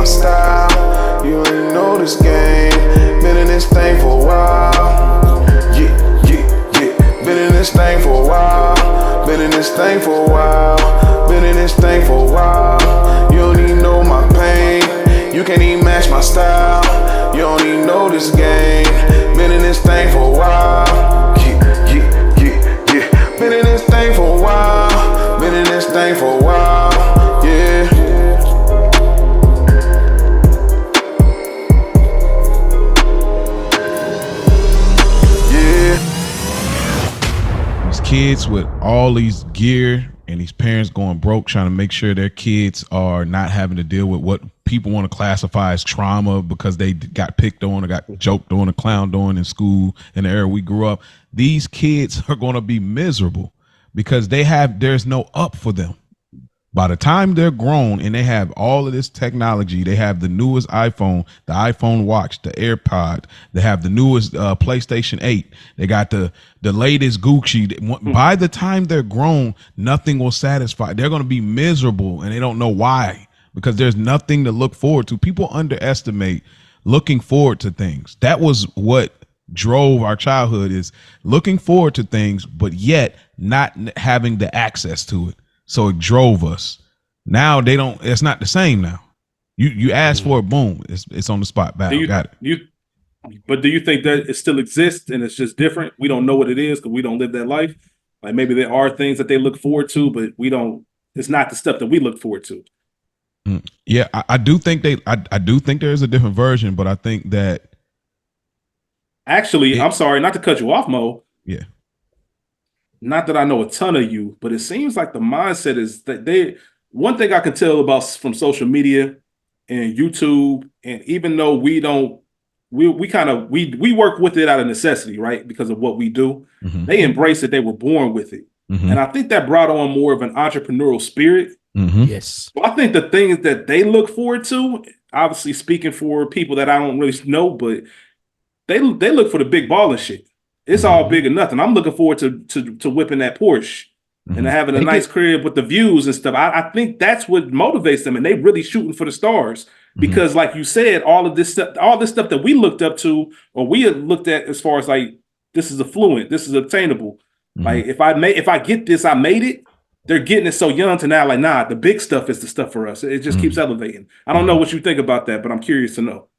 style. You ain't know this game. Been in this thing for a while. Yeah, yeah, yeah. Been in this thing for a while. Been in this thing for a while. Been in this thing for a while. You don't even know my pain. You can't even match my style. You don't even know this game. Been in this thing for a while. Yeah, yeah, yeah, yeah. Been in this thing for a while. Been in this thing for a while. Yeah. These kids with all these gear and these parents going broke trying to make sure their kids are not having to deal with what people want to classify as trauma because they got picked on or got joked on or clowned on in school in the era we grew up. These kids are going to be miserable because there's no up for them. By the time they're grown and they have all of this technology, they have the newest iPhone, the iPhone Watch, the AirPod, they have the newest PlayStation 8, they got the latest Gucci. By the time they're grown, nothing will satisfy. They're going to be miserable and they don't know why because there's nothing to look forward to. People underestimate looking forward to things. That was what drove our childhood, is looking forward to things, but yet not having the access to it. So it drove us. Now it's not the same now. You ask for it, boom, it's on the spot. Got it. But do you think that it still exists and it's just different? We don't know what it is because we don't live that life. Like maybe there are things that they look forward to, but it's not the stuff that we look forward to. Yeah, I do think I do think there is a different version, but I think that actually, I'm sorry, not to cut you off, Mo. Yeah. Not that I know a ton of you, but it seems like the mindset is that one thing I can tell from social media and YouTube, and even though we work with it out of necessity, right? Because of what we do, they embrace it. They were born with it. And I think that brought on more of an entrepreneurial spirit. Yes. So I think the things that they look forward to, obviously speaking for people that I don't really know, but they look for the big ball and shit. It's all big or nothing. I'm looking forward to whipping that Porsche and having a nice crib with the views and stuff. I think that's what motivates them, and they really shooting for the stars because, like you said, all this stuff that we looked up to or we had looked at as far as like this is affluent, this is obtainable. Like if I get this, I made it. They're getting it so young to now like, nah, the big stuff is the stuff for us. It just keeps elevating. I don't know what you think about that, but I'm curious to know.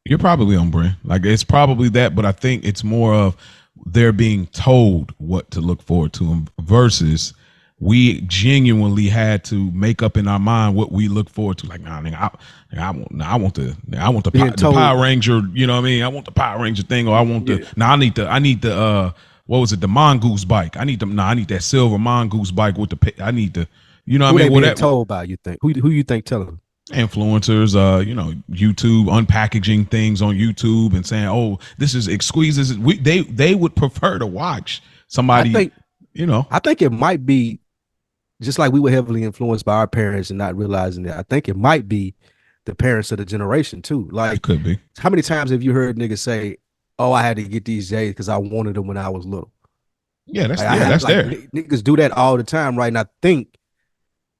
You're probably on brand. Like it's probably that, but I think it's more of they're being told what to look forward to versus we genuinely had to make up in our mind what we look forward to. Like, I want the Power Ranger. You know what I mean? I want the Power Ranger thing, or I want I need the what was it? The Mongoose bike. I need that silver Mongoose bike with I need the. You know what I mean? What they being told about? You think who you think telling them? Influencers, YouTube, unpackaging things on YouTube and saying, "Oh, this is exquisite." They would prefer to watch somebody. I think it might be just like we were heavily influenced by our parents and not realizing that. I think it might be the parents of the generation too. Like, it could be. How many times have you heard niggas say, "Oh, I had to get these J's because I wanted them when I was little"? Yeah, that's there. Niggas do that all the time, right? And I think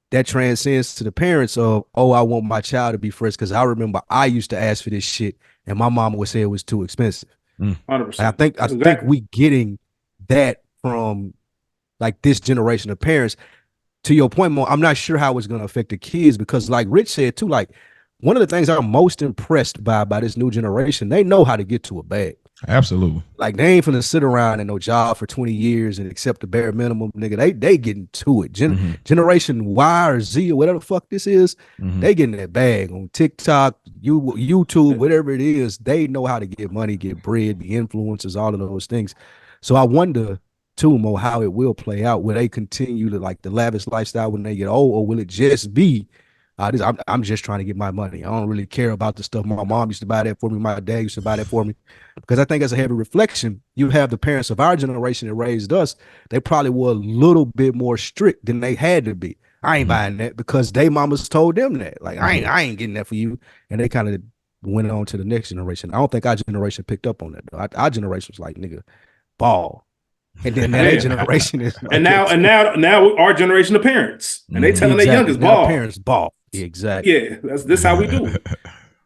that transcends to the parents of, oh, I want my child to be fresh because I remember I used to ask for this shit and my mama would say it was too expensive. 100%. I think we getting that from like this generation of parents. To your point, Mo, I'm not sure how it's going to affect the kids because like Rich said too, like one of the things I'm most impressed by this new generation, they know how to get to a bag. Absolutely. Like they ain't finna sit around and no job for 20 years and accept the bare minimum, nigga. They getting to it. Generation Y or Z or whatever the fuck this is, they getting that bag on TikTok, YouTube, whatever it is. They know how to get money, get bread, be influencers, all of those things. So I wonder too, Mo, how it will play out. Will they continue to like the lavish lifestyle when they get old, or will it just be I'm just trying to get my money. I don't really care about the stuff. My mom used to buy that for me. My dad used to buy that for me. Because I think as a heavy reflection, you have the parents of our generation that raised us. They probably were a little bit more strict than they had to be. I ain't buying that because they mamas told them that. Like, I ain't getting that for you. And they kind of went on to the next generation. I don't think our generation picked up on that, though. Our generation was like, nigga, ball. And then that generation is like, and now our generation of parents. And they telling their youngest ball. Parents ball. Exactly. Yeah, this how we do it.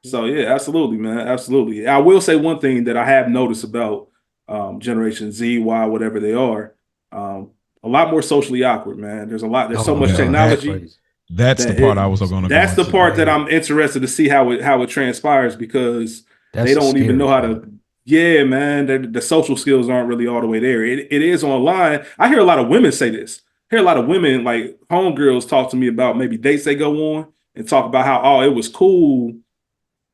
So yeah, absolutely, man, absolutely. I will say one thing that I have noticed about Generation Z, Y, whatever they are, a lot more socially awkward, man. There's so much yeah. That's technology crazy. That's the part I was going to go that's the into. part that I'm interested to see how it transpires because That's they the don't even scary know how part. to. Yeah, man, the social skills aren't really all the way there. It is online. I hear a lot of women say this. I hear a lot of women, like homegirls, talk to me about maybe dates they go on and talk about how it was cool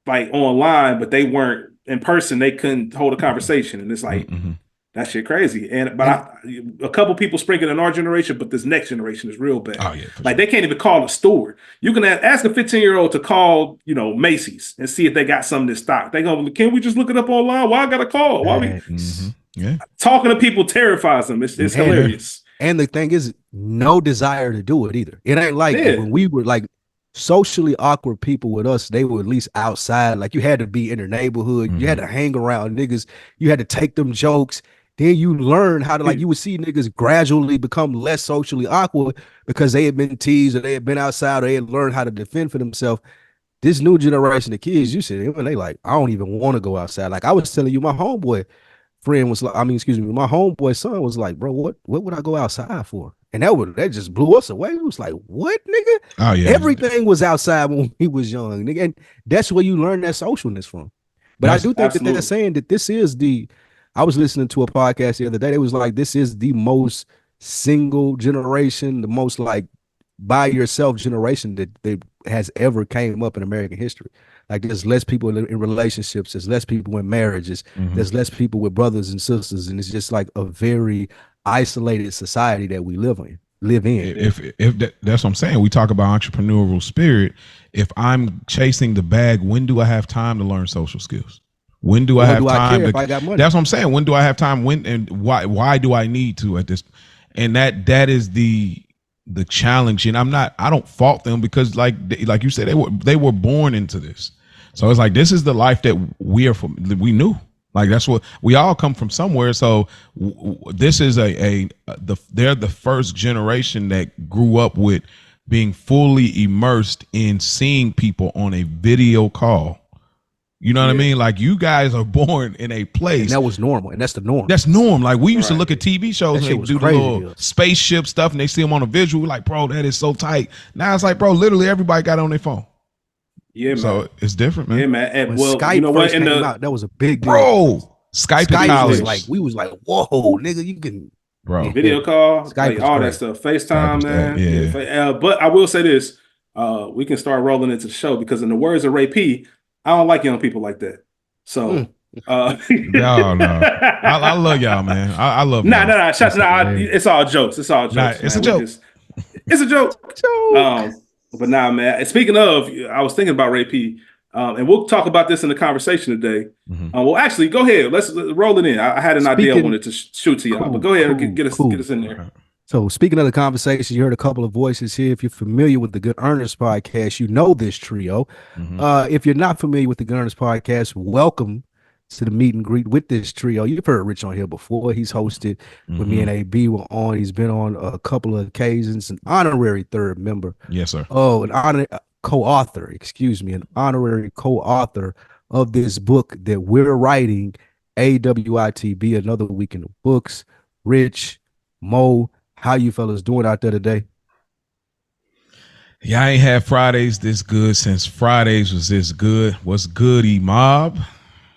like online, but they weren't in person. They couldn't hold a conversation, and it's like Mm-hmm. that shit crazy. But And a couple people sprinkling in our generation, but this next generation is real bad. Oh yeah, for Like sure. they can't even call a store. You can ask a 15-year-old to call, Macy's and see if they got something in stock. They go, can we just look it up online? Why I got to call? Why we Mm-hmm. Yeah. talking to people terrifies them? It's and hilarious. and the thing is, no desire to do it either. It ain't like Yeah. when we were like socially awkward people with us, they were at least outside. Like you had to be in their neighborhood, you had to hang around niggas, you had to take them jokes. Then you learn how to like you would see niggas gradually become less socially awkward because they had been teased or they had been outside or they had learned how to defend for themselves. This new generation of kids, you see, when they like, I don't even want to go outside. Like I was telling you, my homeboy friend was like, excuse me, my homeboy son was like, bro, what would I go outside for? And that just blew us away. It was like, what, nigga? Oh yeah. Everything was outside when he was young, nigga. And that's where you learn that socialness from. But I do think that they're saying that this is I was listening to a podcast the other day. They was like, this is the most single generation, the most like by yourself generation that has ever came up in American history. Like there's less people in relationships, there's less people in marriages, there's less people with brothers and sisters, and it's just like a very isolated society that we live in. If that's what I'm saying, we talk about entrepreneurial spirit. If I'm chasing the bag, when do I have time to learn social skills? When do I have time? If I got money? That's what I'm saying. When do I have time? When and why? Why do I need to at this? And that is the challenge. And I don't fault them because like you said, they were born into this. So it's like this is the life that we knew. Like that's what we all come from somewhere. So this is they're the first generation that grew up with being fully immersed in seeing people on a video call. You know what I mean? Like you guys are born in a place. And that was normal. And that's the norm. That's norm. Like we used to look at TV shows and they do the little dude. spaceship stuff and they see them on a visual. We're like, bro, that is so tight. Now it's like, bro, literally everybody got on their phone. Yeah, man. So it's different, man. Yeah, man. And when well, Skype you know what? first came out, that was a big deal. Bro, Skype in college. was like, we was like, whoa, nigga, you can bro. Video call, Skype like all great. that stuff, FaceTime, man. Yeah. But I will say this: we can start rolling into the show because, in the words of Ray P, I don't like young people like that. So, no. I love y'all, man. I love. Nah. It's all jokes. It's all jokes. Nah, it's a joke. It's a joke. But nah, man. Speaking of, I was thinking about Ray P. And we'll talk about this in the conversation today. Well, actually, go ahead. Let's roll it in. I had an idea I wanted to shoot to y'all, but go ahead and get us in there. So speaking of the conversation, you heard a couple of voices here. If you're familiar with the Good Earners podcast, you know this trio. If you're not familiar with the Good Earners podcast, welcome to the meet and greet with this trio. You've heard Rich on here before. He's hosted with me and AB were on. He's been on a couple of occasions, an honorary third member. Yes, sir. Oh, an honorary co-author of this book that we're writing, AWITB, Another Week in the Books. Rich, Mo, how you fellas doing out there today? Yeah, I ain't had Fridays this good since Fridays was this good. What's good, E-Mob?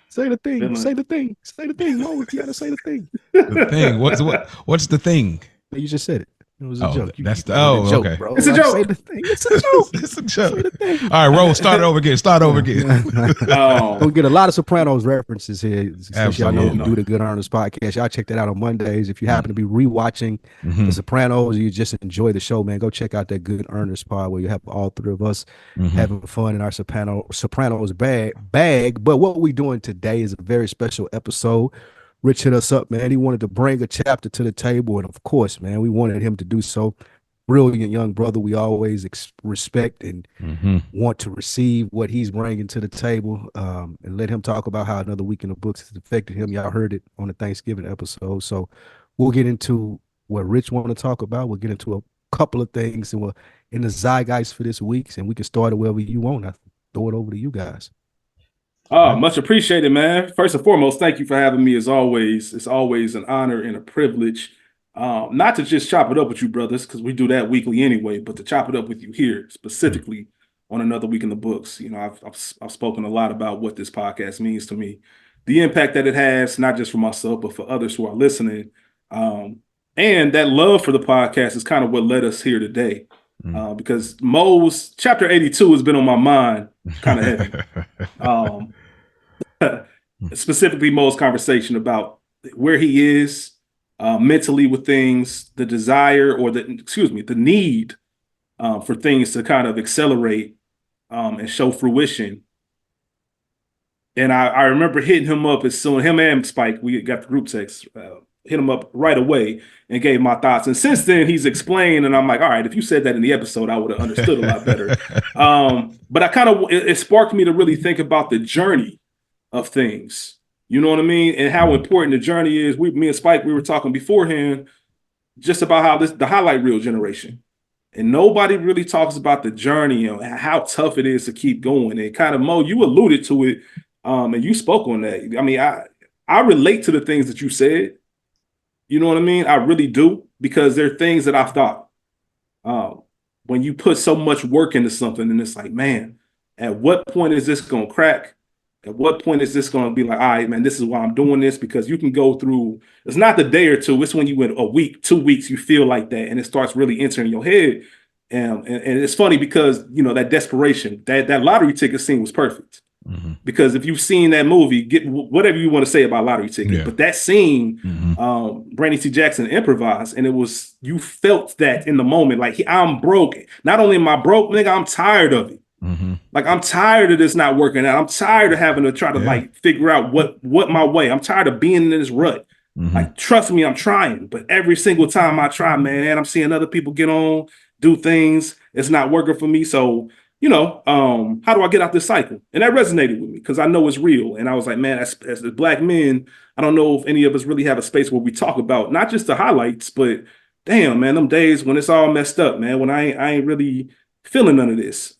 Say the thing. Say the thing. Say the thing. Mo, you gotta say the thing. The thing. What's the thing? You just said it. It was a joke. That's the joke, okay. Bro. It's a joke. Say the thing. It's a joke. It's a joke. All right, roll. Start over again. We'll get a lot of Sopranos references here. Since y'all know we do the Good Earners podcast. Y'all check that out on Mondays. If you happen to be rewatching the Sopranos, you just enjoy the show, man. Go check out that Good Earners pod where you have all three of us having fun in our Sopranos bag. But what we're doing today is a very special episode. Rich hit us up, man. He wanted to bring a chapter to the table, and of course, man, we wanted him to do so. Brilliant young brother. We always respect and want to receive what he's bringing to the table, and let him talk about how Another Week in the Books has affected him. Y'all heard it on the Thanksgiving episode. So we'll get into what Rich wanted to talk about. We'll get into a couple of things in the zeitgeist for this week, and we can start it wherever you want. I throw it over to you guys. Much appreciated, man. First and foremost, thank you for having me as always. It's always an honor and a privilege. Not to just chop it up with you, brothers, because we do that weekly anyway, but to chop it up with you here specifically on another week in the books. You know, I've spoken a lot about what this podcast means to me, the impact that it has, not just for myself, but for others who are listening. And that love for the podcast is kind of what led us here today. Because Mo's chapter 82 has been on my mind kind of heavy. Specifically Mo's conversation about where he is mentally with things, the desire or the need for things to kind of accelerate and show fruition. And I remember hitting him up as soon, him and Spike, we got the group text, hit him up right away and gave my thoughts. And since then he's explained, and I'm like, all right, if you said that in the episode, I would have understood a lot better. But it sparked me to really think about the journey of things. You know what I mean? And how important the journey is. Me and Spike, we were talking beforehand just about how the highlight reel generation. And nobody really talks about the journey and how tough it is to keep going. And kind of, Mo, you alluded to it, and you spoke on that. I mean, I relate to the things that you said. You know what I mean? I really do, because there are things that I've thought. When you put so much work into something and it's like, man, at what point is this going to crack? At what point is this going to be like, all right, man, this is why I'm doing this? Because you can go through, it's not the day or two, it's when you went a week, 2 weeks, you feel like that, and it starts really entering your head. And it's funny because, you know, that desperation, that lottery ticket scene was perfect. Because if you've seen that movie, get whatever you want to say about lottery ticket, but that scene, Brandon T. Jackson improvised, and it was, you felt that in the moment, like I'm broke. Not only am I broke, nigga, I'm tired of it. Like I'm tired of this not working out. I'm tired of having to try to like figure out what my way. I'm tired of being in this rut. Like, trust me, I'm trying, but every single time I try, man, I'm seeing other people get on, do things. It's not working for me. So, you know, how do I get out this cycle? And that resonated with me because I know it's real. And I was like, man, as Black men, I don't know if any of us really have a space where we talk about not just the highlights, but damn, man, them days when it's all messed up, man, when I ain't really feeling none of this.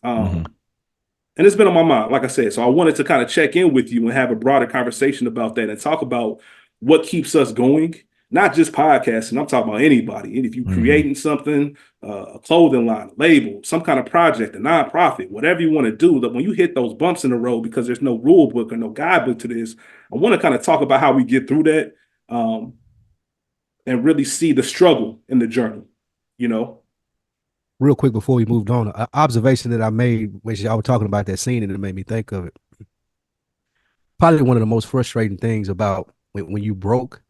And it's been on my mind, like I said. So I wanted to kind of check in with you and have a broader conversation about that and talk about what keeps us going. Not just podcasting, I'm talking about anybody. And if you're creating something, a clothing line, a label, some kind of project, a nonprofit, whatever you want to do, that when you hit those bumps in the road, because there's no rule book or no guidebook to this, I want to kind of talk about how we get through that and really see the struggle in the journey, you know? Real quick before we moved on, an observation that I made when y'all were talking about that scene, and it made me think of it. Probably one of the most frustrating things about when you broke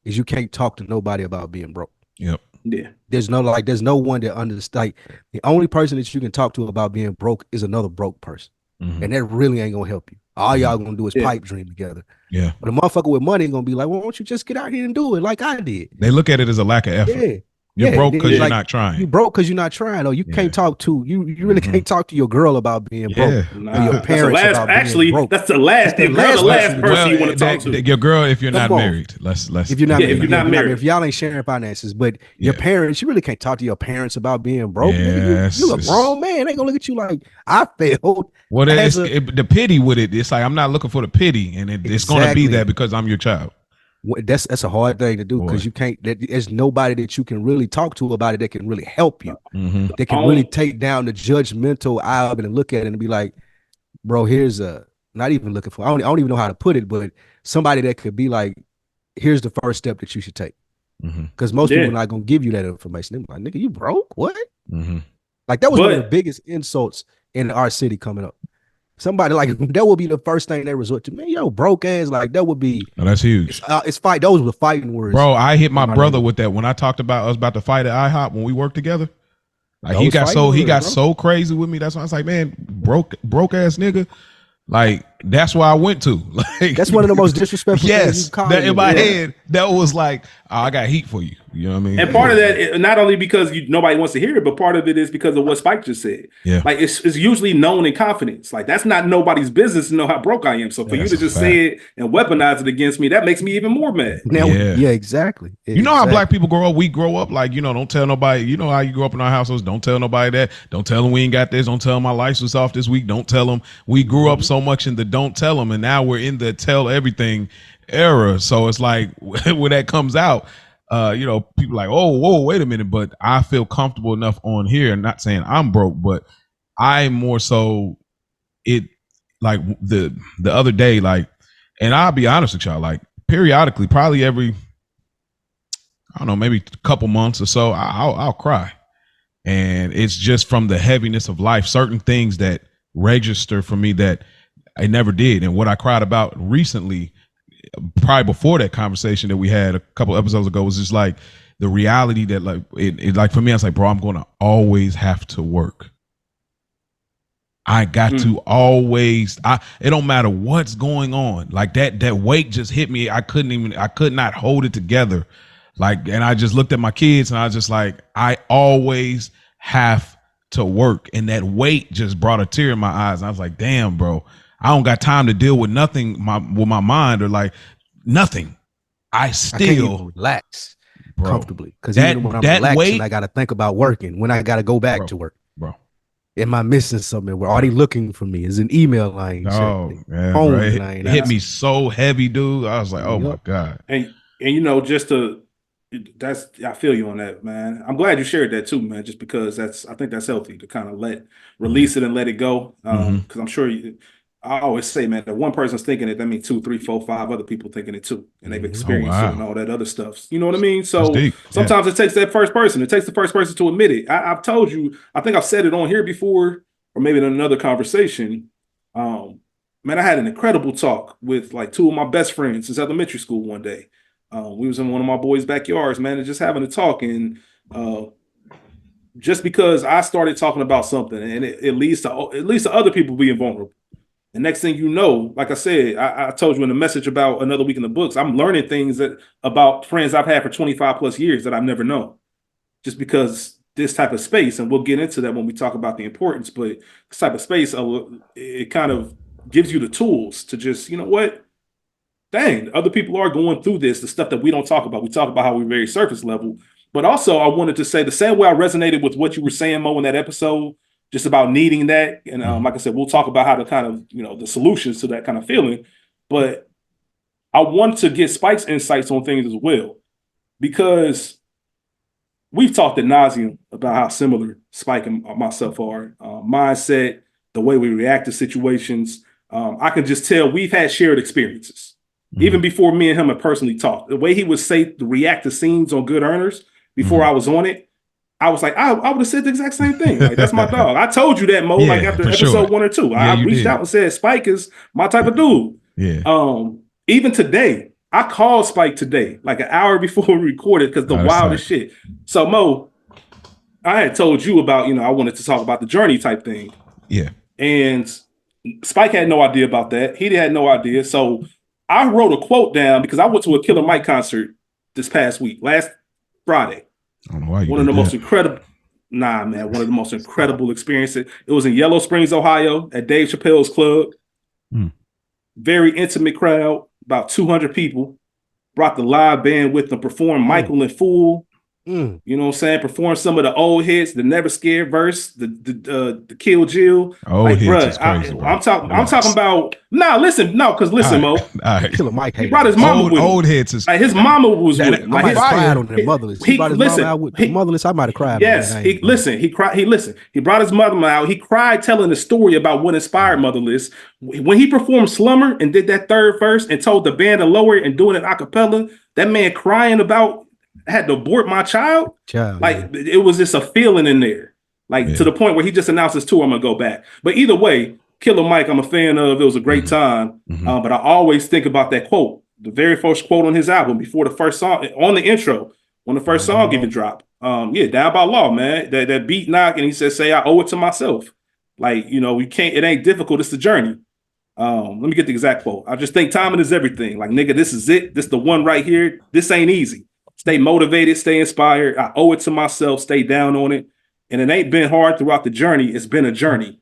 is you can't talk to nobody about being broke. Yep. Yeah. There's no one that understands. Like, the only person that you can talk to about being broke is another broke person. And that really ain't gonna help you. All y'all gonna do is pipe dream together. Yeah. But a motherfucker with money gonna be like, well, why don't you just get out here and do it like I did? They look at it as a lack of effort. Yeah. You're broke because you're not trying. You broke because you're not trying. Or you can't talk to you really can't talk to your girl about being broke. Nah, or your parents that's about being broke. That's the last person you want to talk to. Your girl, if you're not married. Let's if you're not married. If y'all ain't sharing finances, but your parents, you really can't talk to your parents about being broke. Yes. You a grown man. They gonna look at you like I failed. Well, the pity with it, it's like I'm not looking for the pity, and it's gonna be that because I'm your child. That's a hard thing to do because you can't. There's nobody that you can really talk to about it that can really help you. They can really take down the judgmental eye of it and look at it and be like, "Bro, here's not even looking for. I don't even know how to put it, but somebody that could be like, here's the first step that you should take." Because most people are not gonna give you that information. They're like, "Nigga, you broke? What?" Like that was one of the biggest insults in our city coming up. Somebody like that would be the first thing they resort to. Man, yo, broke ass. Like that would be. No, that's huge. It's fight. Those were fighting words, bro. I hit my brother with that when I talked about us about to fight at IHOP when we worked together. Like he got so crazy with me. That's why I was like, man, broke ass nigga. Like that's why I went to. Like that's one of the most disrespectful things you call in my head. That was like, oh, I got heat for you. You know what I mean? And part of that, not only because nobody wants to hear it, but part of it is because of what Spike just said. Yeah. Like it's usually known in confidence. Like that's not nobody's business to know how broke I am. So for you to just say it and weaponize it against me, that makes me even more mad. Now, yeah, exactly. You know how black people grow up? We grow up like, you know, don't tell nobody. You know how you grow up in our households. Don't tell nobody that. Don't tell them we ain't got this. Don't tell them my lights was off this week. Don't tell them. We grew up so much in the don't tell them, and now we're in the tell everything era. So it's like when that comes out, you know, people like, oh, whoa, wait a minute. But I feel comfortable enough on here, and not saying I'm broke, but I more so it like the other day, like, and I'll be honest with y'all, like periodically, probably every, I don't know, maybe a couple months or so, I'll cry. And it's just from the heaviness of life, certain things that register for me that I never did. And what I cried about recently, probably before that conversation that we had a couple episodes ago, was just like the reality that like it like for me, I was like, bro, I'm gonna always have to work. I got to always, it don't matter what's going on. Like that weight just hit me. I could not hold it together. Like, and I just looked at my kids and I was just like, I always have to work. And that weight just brought a tear in my eyes. And I was like, damn, bro, I don't got time to deal with nothing with my mind or like nothing. I can't even relax comfortably. Because that when I'm relaxing, weight, I got to think about working when I got to go back to work. Bro. Am I missing something? Where are they looking for me? Is an email line? Oh, man, it hit me so heavy, dude. I was like, oh my God. And you know, I feel you on that, man. I'm glad you shared that too, man, just because I think that's healthy to kind of release it and let it go. Because I'm sure I always say, man, that one person's thinking it, that means 2, 3, 4, 5 other people thinking it too. And they've experienced it and all that other stuff. You know what I mean? So sometimes it takes that first person. It takes the first person to admit it. I've told you, I think I've said it on here before, or maybe in another conversation. Man, I had an incredible talk with like 2 of my best friends since elementary school one day. We was in one of my boys' backyards, man, and just having a talk. And just because I started talking about something and it leads to other people being vulnerable. And next thing you know, like I said, I told you in the message about Another Week in the Books, I'm learning things about friends I've had for 25 plus years that I've never known. Just because this type of space, and we'll get into that when we talk about the importance, but this type of space, it kind of gives you the tools to just, you know what? Dang, other people are going through this, the stuff that we don't talk about. We talk about how we're very surface level. But also, I wanted to say the same way I resonated with what you were saying, Mo, in that episode, just about needing that. And like I said, we'll talk about how to kind of, you know, the solutions to that kind of feeling. But I want to get Spike's insights on things as well, because we've talked ad nauseum about how similar Spike and myself are. Mindset, the way we react to situations. I can just tell we've had shared experiences. Even before me and him had personally talked, the way he would react to scenes on Good Earners before I was on it, I was like, I would have said the exact same thing. Like, that's my dog. I told you that, Mo, like after episode 1 or 2. I reached out and said, Spike is my type of dude. Yeah. Even today, I called Spike today, like an hour before we recorded, because the wildest shit. So, Mo, I had told you about, you know, I wanted to talk about the journey type thing. Yeah. And Spike had no idea about that. He had no idea. So I wrote a quote down because I went to a Killer Mike concert this past week, last Friday. I don't know why you one of the most incredible experiences. It was in Yellow Springs, Ohio, at Dave Chappelle's club. Very intimate crowd, about 200 people. Brought the live band with them, performed Michael in full. You know what I'm saying? Perform some of the old hits, the Never Scared verse, the Kill Jill. Old like, hits bruh, is crazy. I'm talking about. because listen, Mo. Killer Mike. He brought his mama with him. Old hits is like his mama was with him. I might have cried on their Motherless. He brought his listen, mama out with Motherless. I might have cried. Yes, he cried. He brought his mother out. He cried telling the story about what inspired Motherless. When he performed Slumber and did that third verse and told the band to lower it and doing it a cappella, that man crying about had to abort my child. Like it was just a feeling in there, like to the point where he just announced his tour. I'm gonna go back, but either way, Killer Mike, I'm a fan of. It was a great time, but I always think about that quote, the very first quote on his album before the first song on the intro, when the first song even dropped. Down by Law, man. That beat knock, and he said, "Say I owe it to myself." Like, you know, you can't. It ain't difficult. It's the journey. Let me get the exact quote. I just think timing is everything. Like, nigga, this is it. This the one right here. This ain't easy. Stay motivated, stay inspired. I owe it to myself, stay down on it. And it ain't been hard throughout the journey. It's been a journey.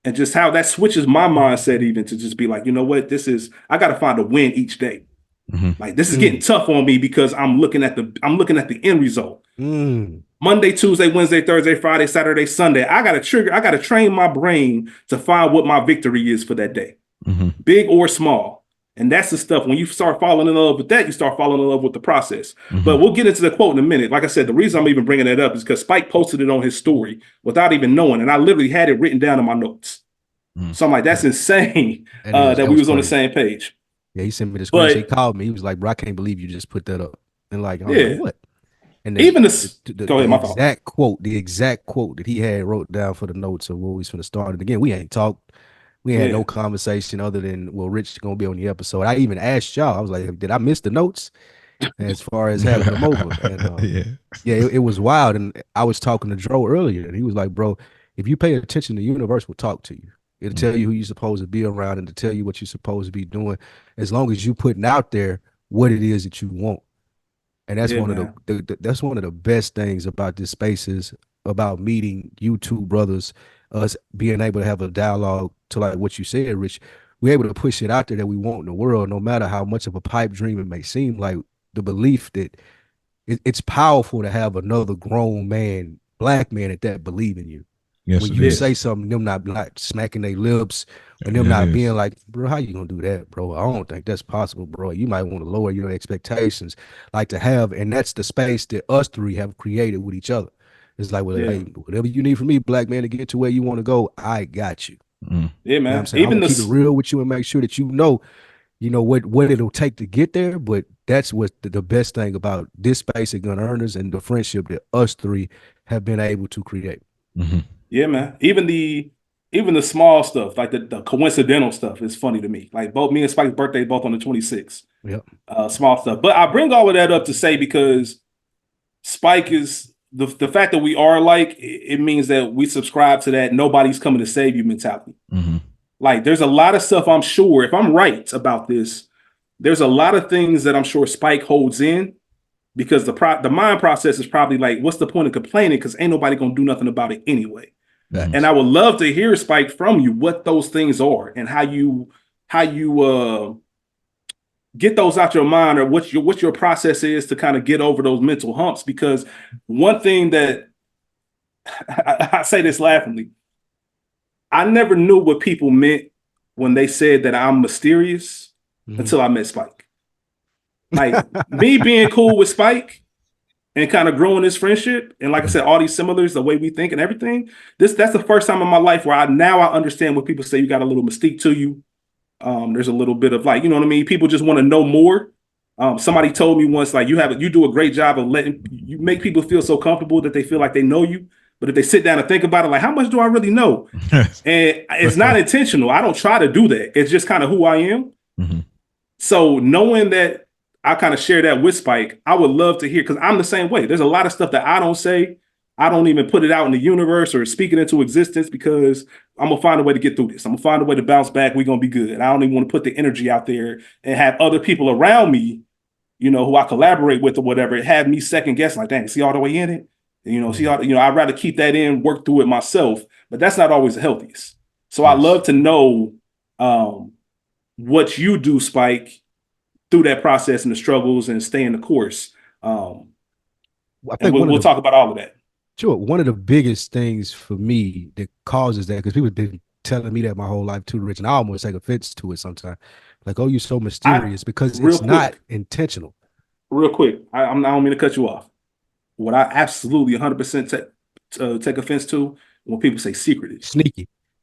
And just how that switches my mindset even to just be like, you know what, I got to find a win each day. Like this is getting tough on me because I'm looking at the end result. Monday, Tuesday, Wednesday, Thursday, Friday, Saturday, Sunday. I got to train my brain to find what my victory is for that day, big or small. And that's the stuff. When you start falling in love with that, you start falling in love with the process. But we'll get into the quote in a minute. Like I said, the reason I'm even bringing that up is because Spike posted it on his story without even knowing. And I literally had it written down in my notes. So I'm like, that's insane that we was on the same page. Yeah, he sent me the screenshot. He called me. He was like, bro, I can't believe you just put that up. And like, I was like, what? And even the exact quote that he had wrote down for the notes of what we was going to start. And again, we ain't talked. We had no conversation other than, well, Rich is going to be on the episode. I even asked y'all, I was like, did I miss the notes as far as having them over? And, it was wild. And I was talking to Dro earlier, and he was like, bro, if you pay attention, the universe will talk to you. It'll tell you who you're supposed to be around and to tell you what you're supposed to be doing, as long as you putting out there what it is that you want. And that's one of that's one of the best things about this space is about meeting you two brothers, us being able to have a dialogue to like what you said, Rich. We're able to push it out there that we want in the world, no matter how much of a pipe dream it may seem. Like the belief that it's powerful to have another grown man, black man at that, believe in you. Yes, when you say something, them not like smacking their lips, and them not being like, bro, how you gonna do that, bro? I don't think that's possible, bro. You might want to lower your expectations, like to have, and that's the space that us three have created with each other. It's like, well, hey, whatever you need from me, black man, to get to where you want to go, I got you. Yeah, man. You know what I'm saying? I'm gonna keep it real with you and make sure that you know what it'll take to get there. But that's what the best thing about this space at Gun Earners and the friendship that us three have been able to create. Yeah, man. Even the small stuff, like the coincidental stuff, is funny to me. Like both me and Spike's birthday both on the 26th. Yep. Small stuff. But I bring all of that up to say because Spike is the fact that we are alike, it means that we subscribe to that nobody's coming to save you mentality. Like there's a lot of stuff, I'm sure, if I'm right about this, there's a lot of things that I'm sure Spike holds in. Because the mind process is probably like, what's the point of complaining? Because ain't nobody gonna do nothing about it anyway. And I would love to hear, Spike, from you what those things are and how you get those out your mind, or what your process is to kind of get over those mental humps. Because one thing that I say this laughingly, I never knew what people meant when they said that I'm mysterious until I met Spike. Like me being cool with Spike and kind of growing this friendship, and like I said, all these similars, the way we think and everything. That's the first time in my life where I understand when people say you got a little mystique to you. There's a little bit of like, you know what I mean? People just want to know more. Somebody told me once, like, you do a great job of you make people feel so comfortable that they feel like they know you. But if they sit down and think about it, like, how much do I really know? And it's not intentional. I don't try to do that. It's just kind of who I am. So knowing that I kind of share that with Spike, I would love to hear, because I'm the same way. There's a lot of stuff that I don't say. I don't even put it out in the universe or speak it into existence, because I'm going to find a way to get through this. I'm going to find a way to bounce back. We're going to be good. I don't even want to put the energy out there and have other people around me, who I collaborate with or whatever, have me second guess, like, dang, see all the way in it? I'd rather keep that in, work through it myself, but that's not always the healthiest. So I'd love to know what you do, Spike, through that process and the struggles and staying the course. I think we'll talk about all of that. Sure. One of the biggest things for me that causes that, because people have been telling me that my whole life too, Rich, and I almost take offense to it sometimes. Like, oh, you're so mysterious, because it's not intentional. Real quick, I don't mean to cut you off. What I absolutely 100% take offense to when people say secretive.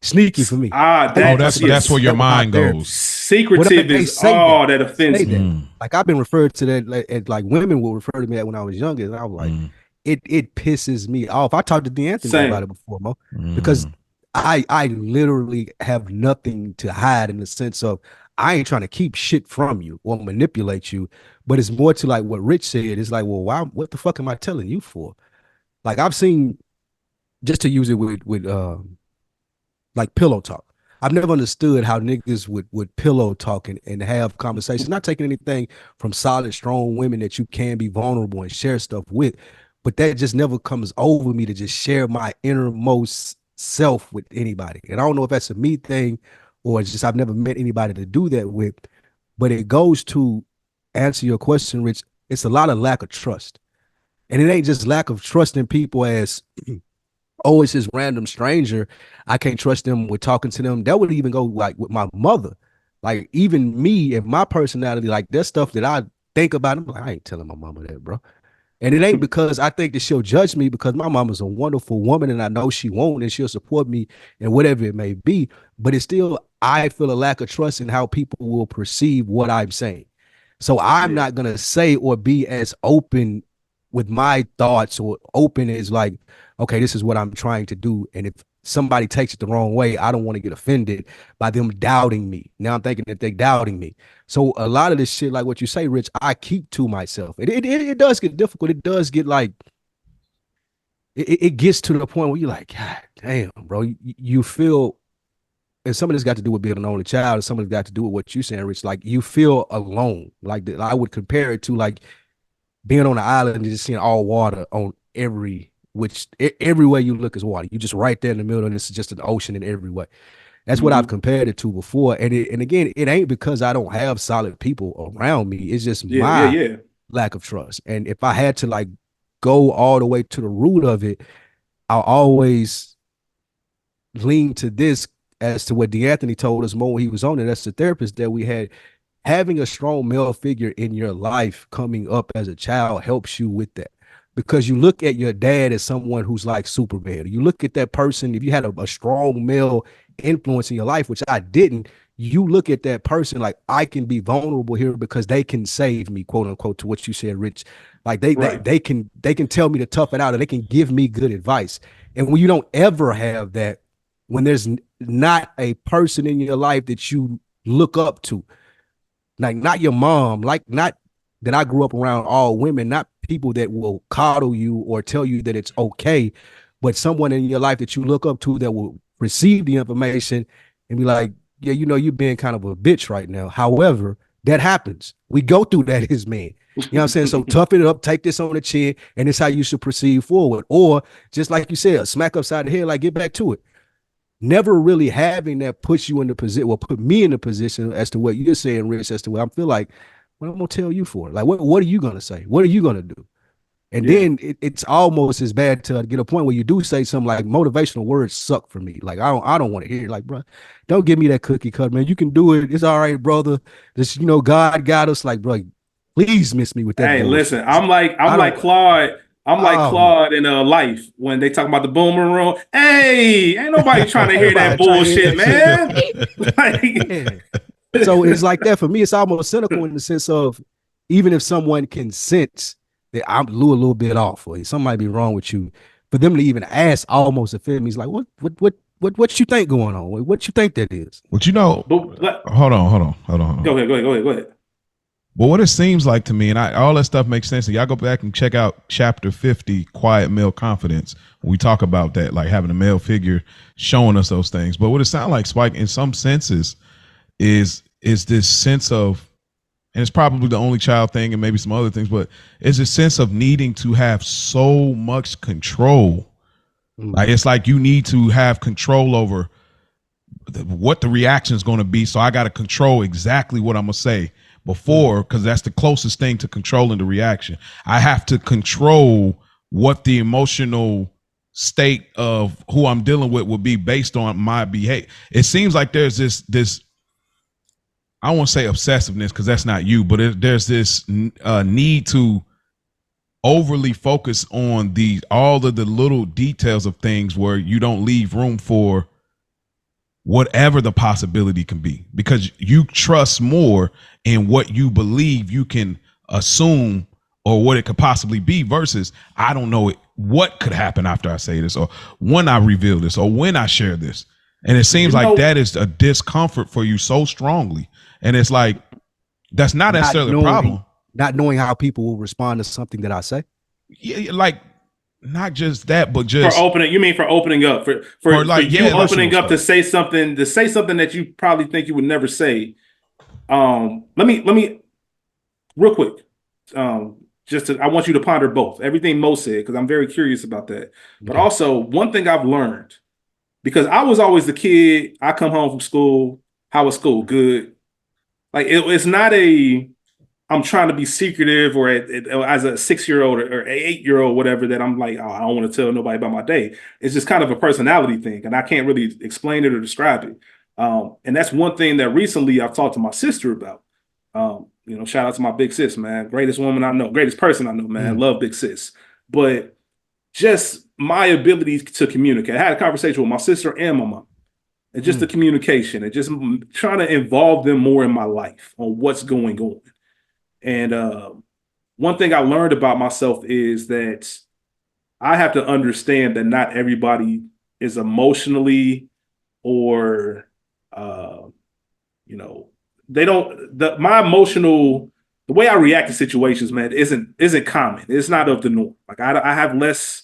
Sneaky for me. That's where your mind goes. Secretive is all that offends me. Like, I've been referred to that, like women will refer to me that when I was younger, and I was like, it pisses me off. I talked to DeAnthony about it before, Mo, because I literally have nothing to hide, in the sense of I ain't trying to keep shit from you or manipulate you, but it's more to like what Rich said. It's like, well, why? What the fuck am I telling you for? Like, I've seen, just to use it with like pillow talk. I've never understood how niggas would pillow talk and have conversations, not taking anything from solid, strong women that you can be vulnerable and share stuff with. But that just never comes over me to just share my innermost self with anybody. And I don't know if that's a me thing or it's just I've never met anybody to do that with. But it goes to answer your question, Rich. It's a lot of lack of trust. And it ain't just lack of trust in people as oh, it's this random stranger. I can't trust them with talking to them. That would even go like with my mother. Like even me and my personality, like there's stuff that I think about. I'm like, I ain't telling my mama that, bro. And it ain't because I think that she'll judge me because my mama's a wonderful woman and I know she won't and she'll support me and whatever it may be. But it's still, I feel a lack of trust in how people will perceive what I'm saying. So I'm not going to say or be as open with my thoughts or open as like, okay, this is what I'm trying to do. And if somebody takes it the wrong way, I don't want to get offended by them doubting me. Now I'm thinking that they're doubting me. So a lot of this shit, like what you say, Rich, I keep to myself. It does get difficult. It does get like, it gets to the point where you're like, God damn, bro, you feel, and some of this got to do with being an only child, and some of it got to do with what you're saying, Rich. Like you feel alone. Like I would compare it to like being on an island and just seeing all water on everywhere you look is water. You just right there in the middle, and it's just an ocean in every way. That's what I've compared it to before. And again, it ain't because I don't have solid people around me. It's just my lack of trust. And if I had to like go all the way to the root of it, I'll always lean to this as to what DeAnthony told us more when he was on it. That's the therapist that we had. Having a strong male figure in your life coming up as a child helps you with that. Because you look at your dad as someone who's like Superman. You look at that person, if you had a strong male influence in your life, which I didn't, you look at that person like I can be vulnerable here because they can save me, quote unquote, to what you said, Rich. Like they can tell me to tough it out, or they can give me good advice. And when you don't ever have that, when there's not a person in your life that you look up to, like not your mom, like not that I grew up around all women, not people that will coddle you or tell you that it's okay, but someone in your life that you look up to that will receive the information and be like, yeah, you know, you're being kind of a bitch right now. However, that happens. We go through that as men. You know what I'm saying? So toughen it up, take this on the chin, and it's how you should proceed forward. Or just like you said, smack upside the head, like get back to it. Never really having that puts you in the position, well, put me in the position as to what you're saying, Rich, as to what I feel like, what I'm gonna tell you for? Like, what are you gonna say? What are you gonna do? And then it's almost as bad to get a point where you do say something like motivational words suck for me. Like I don't want to hear it. Like, bro, don't give me that cookie cut, man. You can do it. It's all right, brother. Just God got us. Like, bro, please miss me with that. Hey, listen, I'm like Claude. I'm like Claude in Life when they talk about the boomer room. Hey, ain't nobody trying to hear that bullshit, man. Like, so it's like that for me. It's almost cynical in the sense of even if someone can sense that I'm a little bit off, or something might be wrong with you, for them to even ask almost offend me. It's like, what you think going on? What you think that is? What you know? Hold on. Go ahead. Well, what it seems like to me, and all that stuff makes sense. And y'all go back and check out chapter 50, Quiet Male Confidence. When we talk about that, like having a male figure showing us those things. But what it sounds like, Spike, in some senses, is this sense of, and it's probably the only child thing and maybe some other things, but it's a sense of needing to have so much control. Like it's like you need to have control over what the reaction is going to be. So I got to control exactly what I'm going to say before, because that's the closest thing to controlling the reaction. I have to control what the emotional state of who I'm dealing with will be based on my behavior. It seems like there's this I don't want to say obsessiveness because that's not you, but there's this need to overly focus on all of the little details of things where you don't leave room for whatever the possibility can be, because you trust more in what you believe you can assume or what it could possibly be versus I don't know what could happen after I say this or when I reveal this or when I share this. And it seems like that is a discomfort for you so strongly. And it's like, that's not necessarily a problem. Not knowing how people will respond to something that I say. Yeah, like not just that, but For just opening, you mean for opening up, for like, you opening up stuff. to say something that you probably think you would never say. Let me real quick. I want you to ponder both everything Mo said because I'm very curious about that. But Okay. also one thing I've learned because I was always the kid. I come home from school. How was school? Good. Like it's not a I'm trying to be secretive or as a 6-year-old or 8-year-old, whatever, that I'm like, oh, I don't want to tell nobody about my day. It's just kind of a personality thing, and I can't really explain it or describe it. And that's one thing that recently I've talked to my sister about. Shout out to my big sis, man. Greatest woman I know, greatest person I know, man. Love big sis. But just my ability to communicate. I had a conversation with my sister and my mom. And just the communication and just trying to involve them more in my life on what's going on. And one thing I learned about myself is that I have to understand that not everybody is emotionally or, they don't. My emotional, the way I react to situations, man, isn't common. It's not of the norm. Like I have less.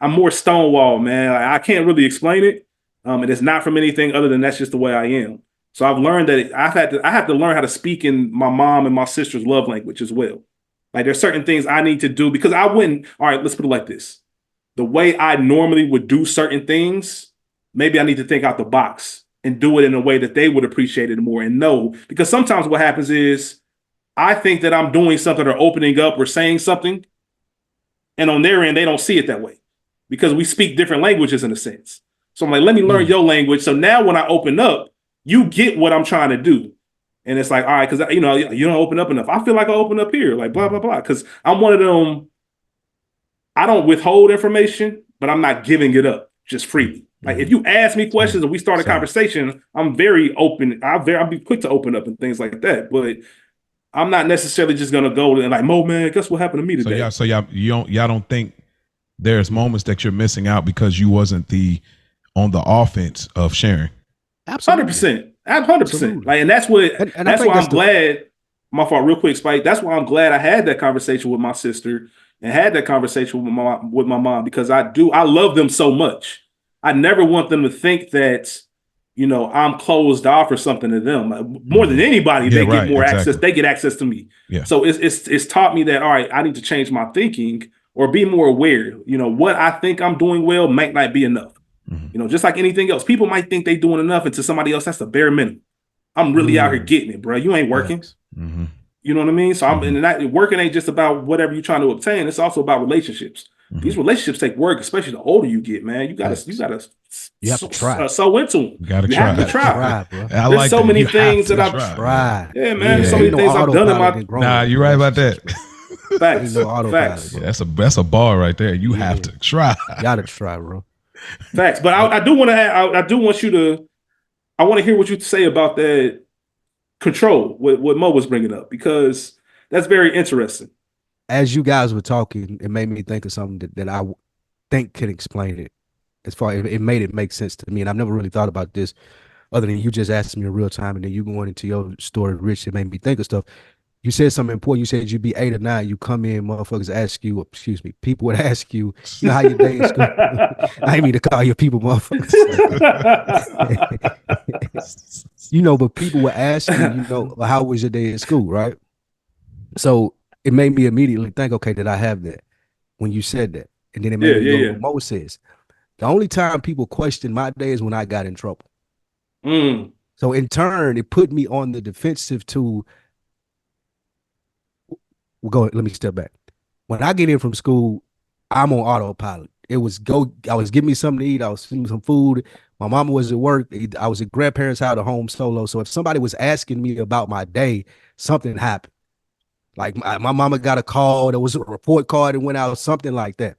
I'm more stonewall, man. I can't really explain it, and it's not from anything other than that's just the way I am. So I've learned that I have to learn how to speak in my mom and my sister's love language as well. Like there's certain things I need to do because I wouldn't. All right, let's put it like this: the way I normally would do certain things, maybe I need to think out the box and do it in a way that they would appreciate it more and know. Because sometimes what happens is I think that I'm doing something or opening up or saying something, and on their end they don't see it that way because we speak different languages in a sense. So I'm like, let me learn your language. So now when I open up, you get what I'm trying to do. And it's like, all right, because you don't open up enough. I feel like I open up here, like blah, blah, blah. Because I'm one of them, I don't withhold information, but I'm not giving it up just freely. Like if you ask me questions and we start a conversation, I'm very open. I'll be quick to open up and things like that. But I'm not necessarily just gonna go and like, Mo, man, guess what happened to me today? So y'all don't think there's moments that you're missing out because you wasn't on the offense of sharing. Absolutely. 100%. 100%. Like, and that's what and that's why I'm glad. My fault, real quick, Spike. That's why I'm glad I had that conversation with my sister and had that conversation with my mom because I love them so much. I never want them to think that, I'm closed off or something to them. More than anybody, they get more access. They get access to me. Yeah. So it's taught me that, all right, I need to change my thinking or be more aware. What I think I'm doing well might not be enough. Just like anything else, people might think they're doing enough, and to somebody else, that's the bare minimum. I'm really out here getting it, bro. You ain't working. You know what I mean? So working ain't just about whatever you're trying to obtain. It's also about relationships. These relationships take work, especially the older you get, man. You have to try. So into them. You have to try. Bro. There's so many things that I've tried. Yeah, man. So many things I've done in my. Nah, you're right about that. Facts. Facts. Yeah, that's a bar right there. You have to try. Gotta try, bro. Facts. But I do want to. I do want you to. I want to hear what you say about that control. What Mo was bringing up because that's very interesting. As you guys were talking, it made me think of something that I think can explain it. As far as it made it make sense to me, and I've never really thought about this, other than you just asking me in real time, and then you going into your story, Rich. It made me think of stuff. You said something important. You said you'd be 8 or 9. You come in, motherfuckers ask you, people would ask you, how your day in school? I didn't mean to call you people, motherfuckers. But people would ask you, how was your day in school, right? So it made me immediately think, okay, did I have that when you said that? And then it made me go what Mo says. The only time people question my day is when I got in trouble. So in turn, it put me on the defensive to let me step back. When I get in from school, I'm on autopilot. I was getting me something to eat. I was getting some food. My mama was at work. I was at grandparents' house at home solo. So if somebody was asking me about my day, something happened. Like my mama got a call. There was a report card that went out, something like that.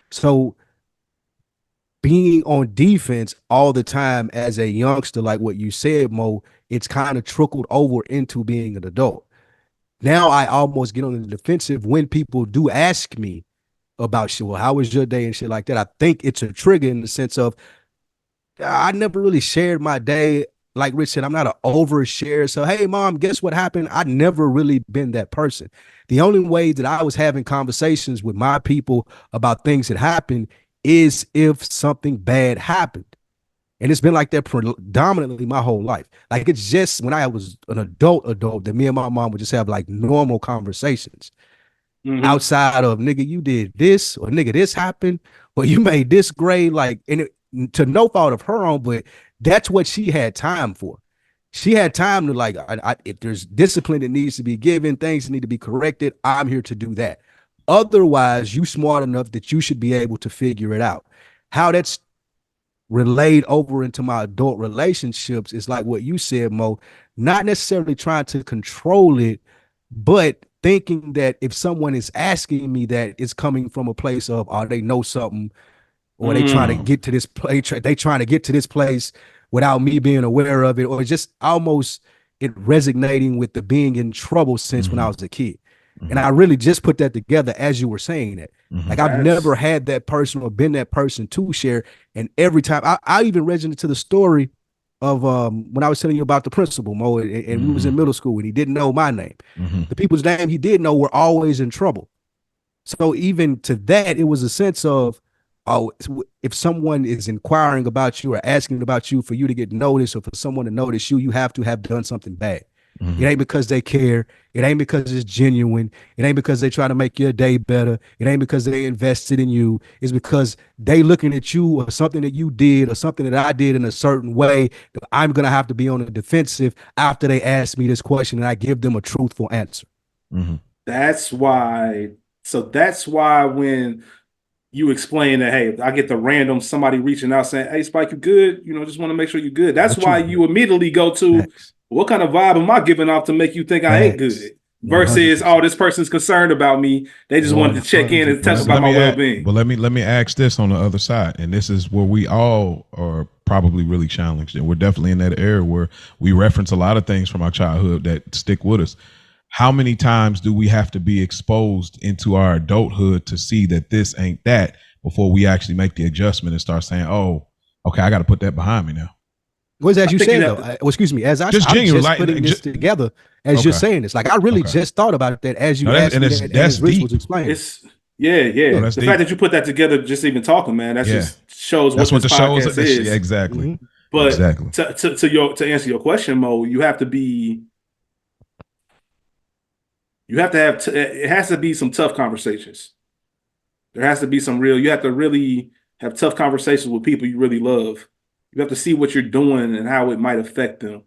So being on defense all the time as a youngster, like what you said, Mo, it's kind of trickled over into being an adult. Now I almost get on the defensive when people do ask me about shit. Well, how was your day and shit like that? I think it's a trigger in the sense of I never really shared my day like Rich said, I'm not an overshare. So, hey, mom, guess what happened? I never really been that person. The only way that I was having conversations with my people about things that happened is if something bad happened. And it's been like that predominantly my whole life. Like it's just when I was an adult that me and my mom would just have like normal conversations outside of nigga, you did this or nigga, this happened or you made this grade. Like, and to no fault of her own, but that's what she had time for. She had time to like, if there's discipline that needs to be given, things that need to be corrected, I'm here to do that. Otherwise, you smart enough that you should be able to figure it out. How that's relayed over into my adult relationships is like what you said, Mo, not necessarily trying to control it, but thinking that if someone is asking me that, it's coming from a place of, oh, they know something, or they trying to get to this place, they trying to get to this place without me being aware of it, or just almost it resonating with the being in trouble since when I was a kid. And I really just put that together as you were saying that. Like I've never had that person or been that person to share. And every time I even resonated to the story of when I was telling you about the principal, Mo, and we was in middle school and he didn't know my name. The people's name he did know were always in trouble. So even to that, it was a sense of, oh, if someone is inquiring about you or asking about you for you to get noticed or for someone to notice you, you have to have done something bad. It ain't because they care. It ain't because it's genuine. It ain't because they try to make your day better. It ain't because they invested in you. It's because they looking at you or something that you did or something that I did in a certain way that I'm going to have to be on the defensive after they ask me this question and I give them a truthful answer. That's why. So that's why when you explain that, hey, I get the random somebody reaching out saying, hey, Spike, you good? You know, just want to make sure you're good. That's why you immediately go to, what kind of vibe am I giving off to make you think I ain't good? Versus, 100%. Oh, this person's concerned about me. They just wanted to check in and talk about my well-being. But let me ask this on the other side, and this is where we all are probably really challenged, and we're definitely in that area where we reference a lot of things from our childhood that stick with us. How many times do we have to be exposed into our adulthood to see that this ain't that before we actually make the adjustment and start saying, oh, okay, I got to put that behind me now? What is as you saying though? Excuse me, as I'm just putting this together, as you're saying this, like I really just thought about that as you asked me that, as Rich was explaining. The fact that you put that together, just even talking, man, that just shows what the show is. Exactly. But to answer your question, Mo, you have to have it has to be some tough conversations. There has to be some you have to really have tough conversations with people you really love. You have to see what you're doing and how it might affect them.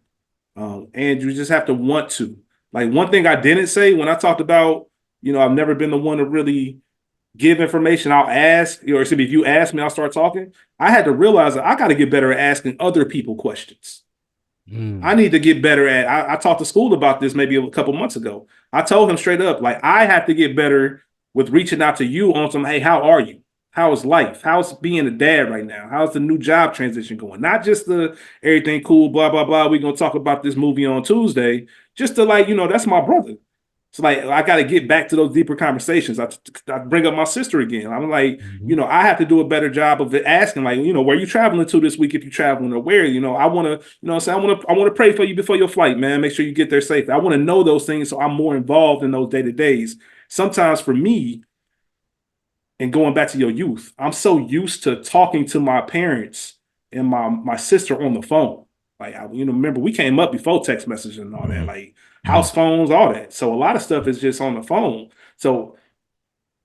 And you just have to want to. Like one thing I didn't say when I talked about, I've never been the one to really give information. I'll ask, or if you ask me, I'll start talking. I had to realize that I got to get better at asking other people questions. I need to get better at, I talked to school about this maybe a couple months ago. I told him straight up, like, I have to get better with reaching out to you on some, hey, how are you? How is life? How's being a dad right now? How's the new job transition going? Not just the everything cool, blah, blah, blah. We're going to talk about this movie on Tuesday. Just to that's my brother. So like, I got to get back to those deeper conversations. I bring up my sister again. I'm like, I have to do a better job of asking, like, where you traveling to this week if you're traveling, or where, I want to, I want to pray for you before your flight, man. Make sure you get there safe. I want to know those things so I'm more involved in those day-to-days. Sometimes for me, and going back to your youth, I'm so used to talking to my parents and my sister on the phone. Like, remember we came up before text messaging and all that, like house phones, all that. So a lot of stuff is just on the phone. So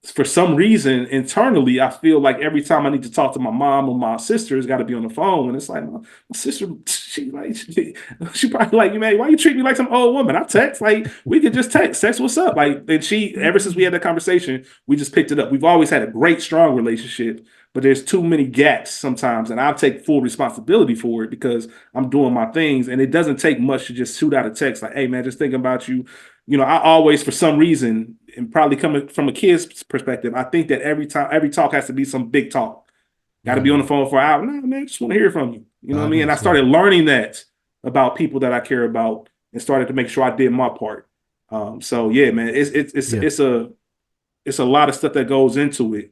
for some reason, internally, I feel like every time I need to talk to my mom or my sister, it's got to be on the phone. And it's like, my sister, she probably like, man, why you treat me like some old woman? I text, like, we could just text what's up. Like, and ever since we had that conversation, we just picked it up. We've always had a great, strong relationship, but there's too many gaps sometimes. And I'll take full responsibility for it because I'm doing my things. And it doesn't take much to just shoot out a text like, hey, man, just thinking about you. I always, for some reason, and probably coming from a kid's perspective, I think that every talk has to be some big talk. Got to be on the phone for an hour. No, man, just want to hear from you. You know what I mean? And I started learning that about people that I care about and started to make sure I did my part. So yeah, man, it's a lot of stuff that goes into it.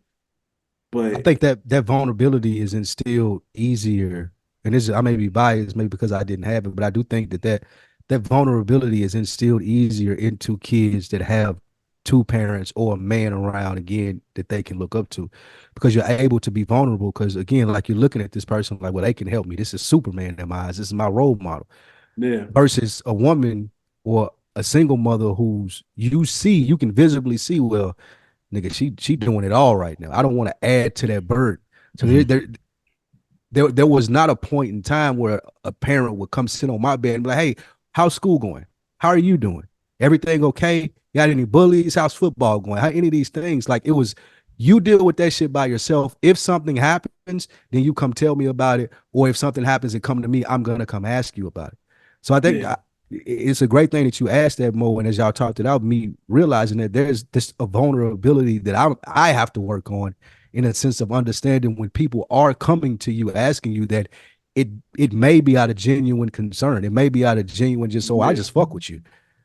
But I think that vulnerability is instilled easier and this I may be biased, maybe because I didn't have it, but I do think that vulnerability is instilled easier into kids that have two parents or a man around again that they can look up to, because you're able to be vulnerable. Because again, like you're looking at this person like, well, they can help me. This is Superman in my eyes. This is my role model. Yeah. Versus a woman or a single mother who's you can visibly see, well, nigga, she doing it all right now. I don't want to add to that burden. So there was not a point in time where a parent would come sit on my bed and be like, hey, how's school going? How are you doing? Everything okay? Got any bullies? How's football going? How any of these things? Like, it was, you deal with that shit by yourself. If something happens, then you come tell me about it. Or if something happens and come to me, I'm gonna come ask you about it. So I think it's a great thing that you asked that, Mo. And as y'all talked it out, me realizing that there's this a vulnerability that I have to work on, in a sense of understanding when people are coming to you asking you that it may be out of genuine concern. It may be out of genuine just, so I just fuck with you.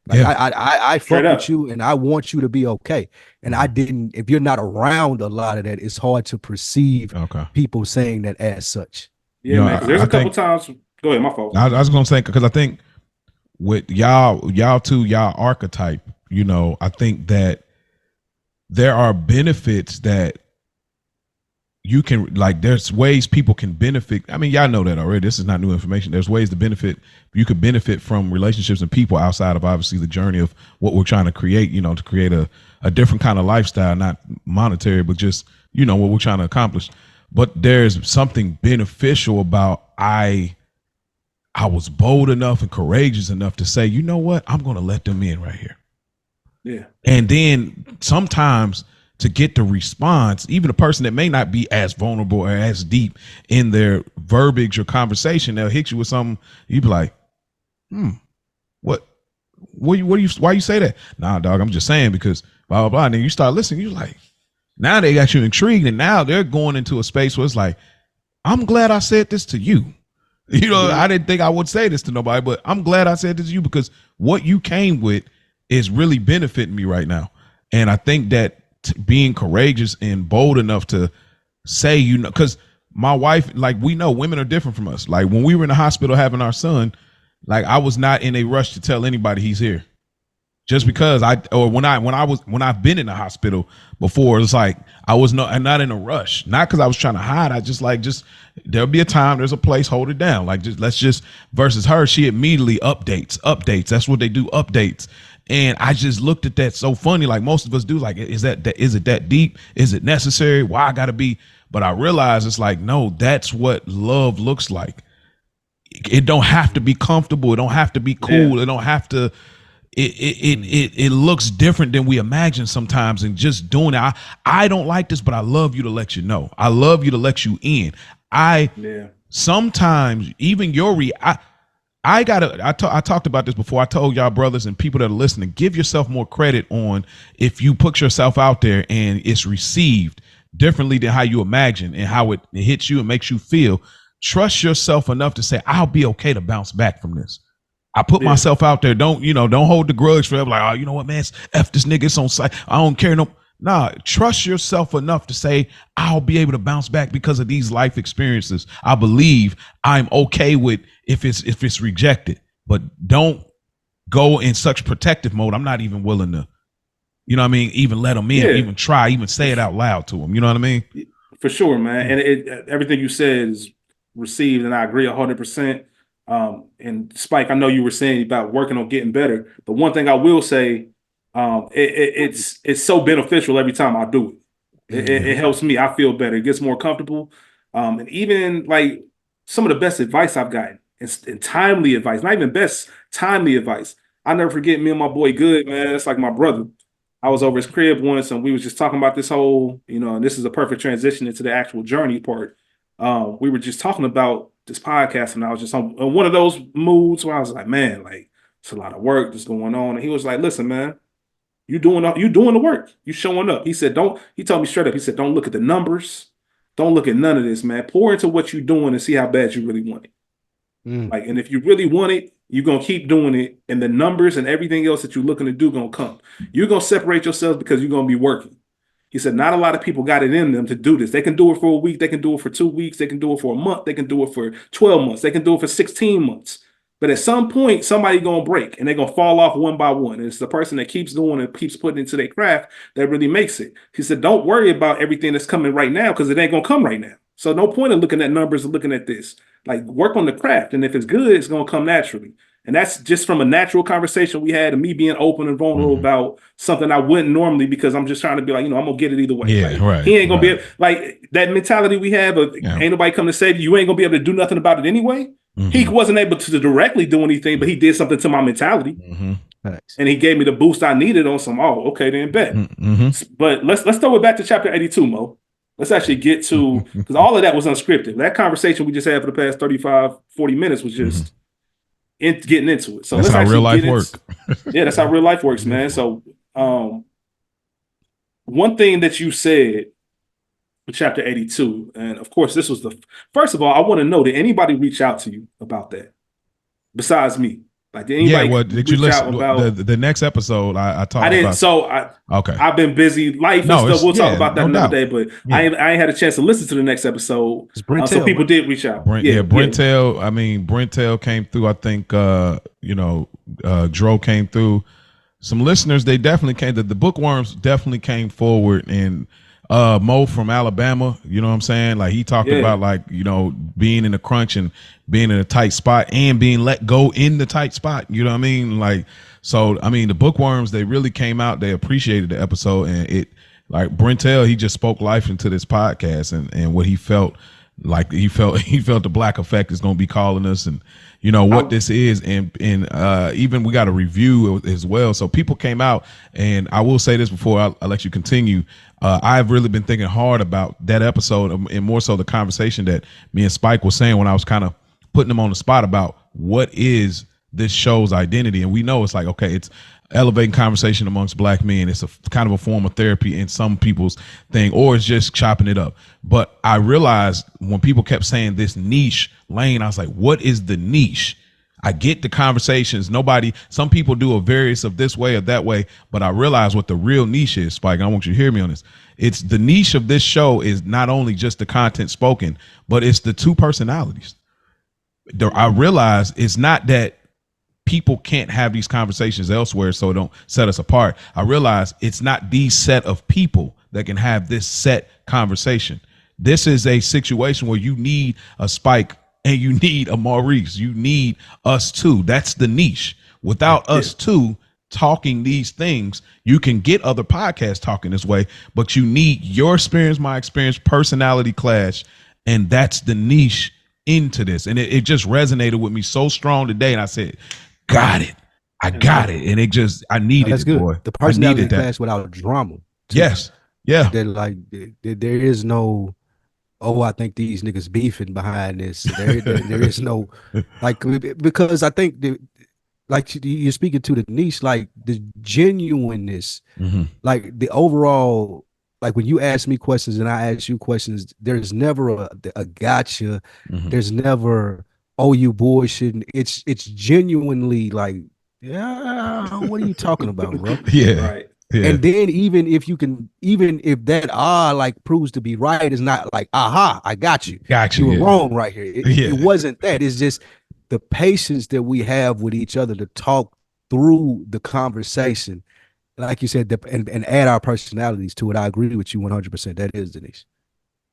Like, I fuck with you and I want you to be okay. And I didn't, if you're not around a lot of that, it's hard to perceive people saying that as such. Yeah, man. There's a couple times. Go ahead, my fault. I was gonna say, because I think with y'all archetype, I think that there are benefits that you can, like, there's ways people can benefit. I mean, y'all know that already. This is not new information. There's ways to benefit. You could benefit from relationships and people outside of obviously the journey of what we're trying to create, to create a different kind of lifestyle, not monetary, but just, what we're trying to accomplish. But there's something beneficial about I was bold enough and courageous enough to say, you know what, I'm going to let them in right here. Yeah. And then sometimes to get the response, even a person that may not be as vulnerable or as deep in their verbiage or conversation, they'll hit you with something. You be like, why you say that? Nah, dog, I'm just saying because blah, blah, blah. And then you start listening. You're like, now they got you intrigued. And now they're going into a space where it's like, I'm glad I said this to you. I didn't think I would say this to nobody, but I'm glad I said this to you because what you came with is really benefiting me right now. And I think that being courageous and bold enough to say, because my wife, like, we know women are different from us. Like, when we were in the hospital having our son, like, I was not in a rush to tell anybody he's here. Just because when I've been in the hospital before, it's like I was not in a rush, not because I was trying to hide. I just there'll be a time, there's a place, hold it down. Like, versus her, she immediately updates. That's what they do, updates. And I just looked at that so funny, like most of us do. Like, is it that deep? Is it necessary? Why I gotta be? But I realized it's like, no, that's what love looks like. It don't have to be comfortable. It don't have to be cool. Yeah. It don't have to. It looks different than we imagine sometimes, and just doing it. I don't like this, but I love you to let you know. I love you to let you in. Sometimes even I talked about this before. I told y'all brothers and people that are listening, give yourself more credit on if you put yourself out there and it's received differently than how you imagine and how it hits you and makes you feel. Trust yourself enough to say, I'll be okay to bounce back from this. I put myself out there. Don't hold the grudge forever. Like, oh, you know what, man? F this nigga. It's on site. I don't care. No. Nah, trust yourself enough to say, I'll be able to bounce back because of these life experiences. I believe I'm okay with if it's rejected, but don't go in such protective mode. I'm not even willing to, even let them in, even try, even say it out loud to them. You know what I mean? For sure, man. And everything you said is received, and I agree 100%. And Spike, I know you were saying about working on getting better, but one thing I will say, it's so beneficial every time I do it. It helps me. I feel better. It gets more comfortable. And even like some of the best advice I've gotten, and timely advice, not even best, timely advice. I never forget me and my boy Good, man. It's like my brother. I was over his crib once and we was just talking about this whole, and this is a perfect transition into the actual journey part. We were just talking about this podcast and I was just on one of those moods where I was like, man, like, it's a lot of work that's going on. And he was like, listen, man, you doing the work. You showing up. He said, he told me straight up, he said, don't look at the numbers. Don't look at none of this, man. Pour into what you're doing and see how bad you really want it. Like, and if you really want it, you're going to keep doing it. And the numbers and everything else that you're looking to do going to come. You're going to separate yourself because you're going to be working. He said, not a lot of people got it in them to do this. They can do it for a week. They can do it for 2 weeks. They can do it for a month. They can do it for 12 months. They can do it for 16 months. But at some point, somebody's going to break and they're going to fall off one by one. And it's the person that keeps doing it, keeps putting into their craft that really makes it. He said, don't worry about everything that's coming right now because it ain't going to come right now. So no point in looking at numbers and looking at this. Like, work on the craft. And if it's good, it's going to come naturally. And that's just from a natural conversation we had and me being open and vulnerable about something I wouldn't normally, because I'm just trying to be like, I'm going to get it either way. Yeah, like, right. He ain't going to be able, like that mentality we have of ain't nobody come to save you. You ain't going to be able to do nothing about it anyway. He wasn't able to directly do anything, but he did something to my mentality. And he gave me the boost I needed on some, okay, then bet. But let's throw it back to chapter 82, Mo. Let's actually get to, because all of that was unscripted. That conversation we just had for the past 35, 40 minutes was just getting into it. So that's let's how real life works. Yeah, that's how real life works, man. So one thing that you said in chapter 82, and of course this was first of all, I want to know, did anybody reach out to you about that besides me? Like, did anybody did you listen about the next episode? I talked I didn't about. So I've been busy life and stuff. We'll talk about that another day, but I ain't had a chance to listen to the next episode. So people did reach out. Brentel. I mean, Brentel came through. I think Dro came through. Some listeners, they definitely came. The bookworms definitely came forward, and Mo from Alabama, you know what I'm saying? Like, he talked about, like, being in a crunch and being in a tight spot and being let go in the tight spot. You know what I mean? Like, so, I mean, the bookworms, they really came out. They appreciated the episode, and it, like Brentel, he just spoke life into this podcast and what he felt. Like, he felt the Black Effect is going to be calling us, and what this is, and even we got a review as well. So people came out, and I will say this before I let you continue. I've really been thinking hard about that episode, and more so the conversation that me and Spike was saying when I was kind of putting him on the spot about what is this show's identity. And we know it's like, okay, it's elevating conversation amongst Black men. It's a kind of a form of therapy in some people's thing, or it's just chopping it up. But I realized when people kept saying this niche lane, I was like, what is the niche? I get the conversations. Some people do a various of this way or that way, but I realize what the real niche is, Spike. I want you to hear me on this. It's the niche of this show is not only just the content spoken, but it's the two personalities. I realize it's not that people can't have these conversations elsewhere, so it don't set us apart. I realize it's not these set of people that can have this set conversation. This is a situation where you need a Spike and you need a Maurice. You need us too. That's the niche. Without us too talking these things, you can get other podcasts talking this way, but you need your experience, my experience, personality clash, and that's the niche into this. And it just resonated with me so strong today, and I said, got it. I got it. And I needed that's it, good. boy. The personality clash without drama. Too. Yes. Yeah. That, like, there is no, I think these niggas beefing behind this. There is no, like, because I think like you're speaking to the niche, like the genuineness, like the overall, like when you ask me questions and I ask you questions, there's never a gotcha. There's never, you bullshitting. It's genuinely like, what are you talking about, bro? Yeah. Right. Yeah. And then even if that like proves to be right, it's not like, I got you. You were wrong right here. It wasn't that. It's just the patience that we have with each other to talk through the conversation. Like you said, and add our personalities to it. I agree with you 100%. That is Denise.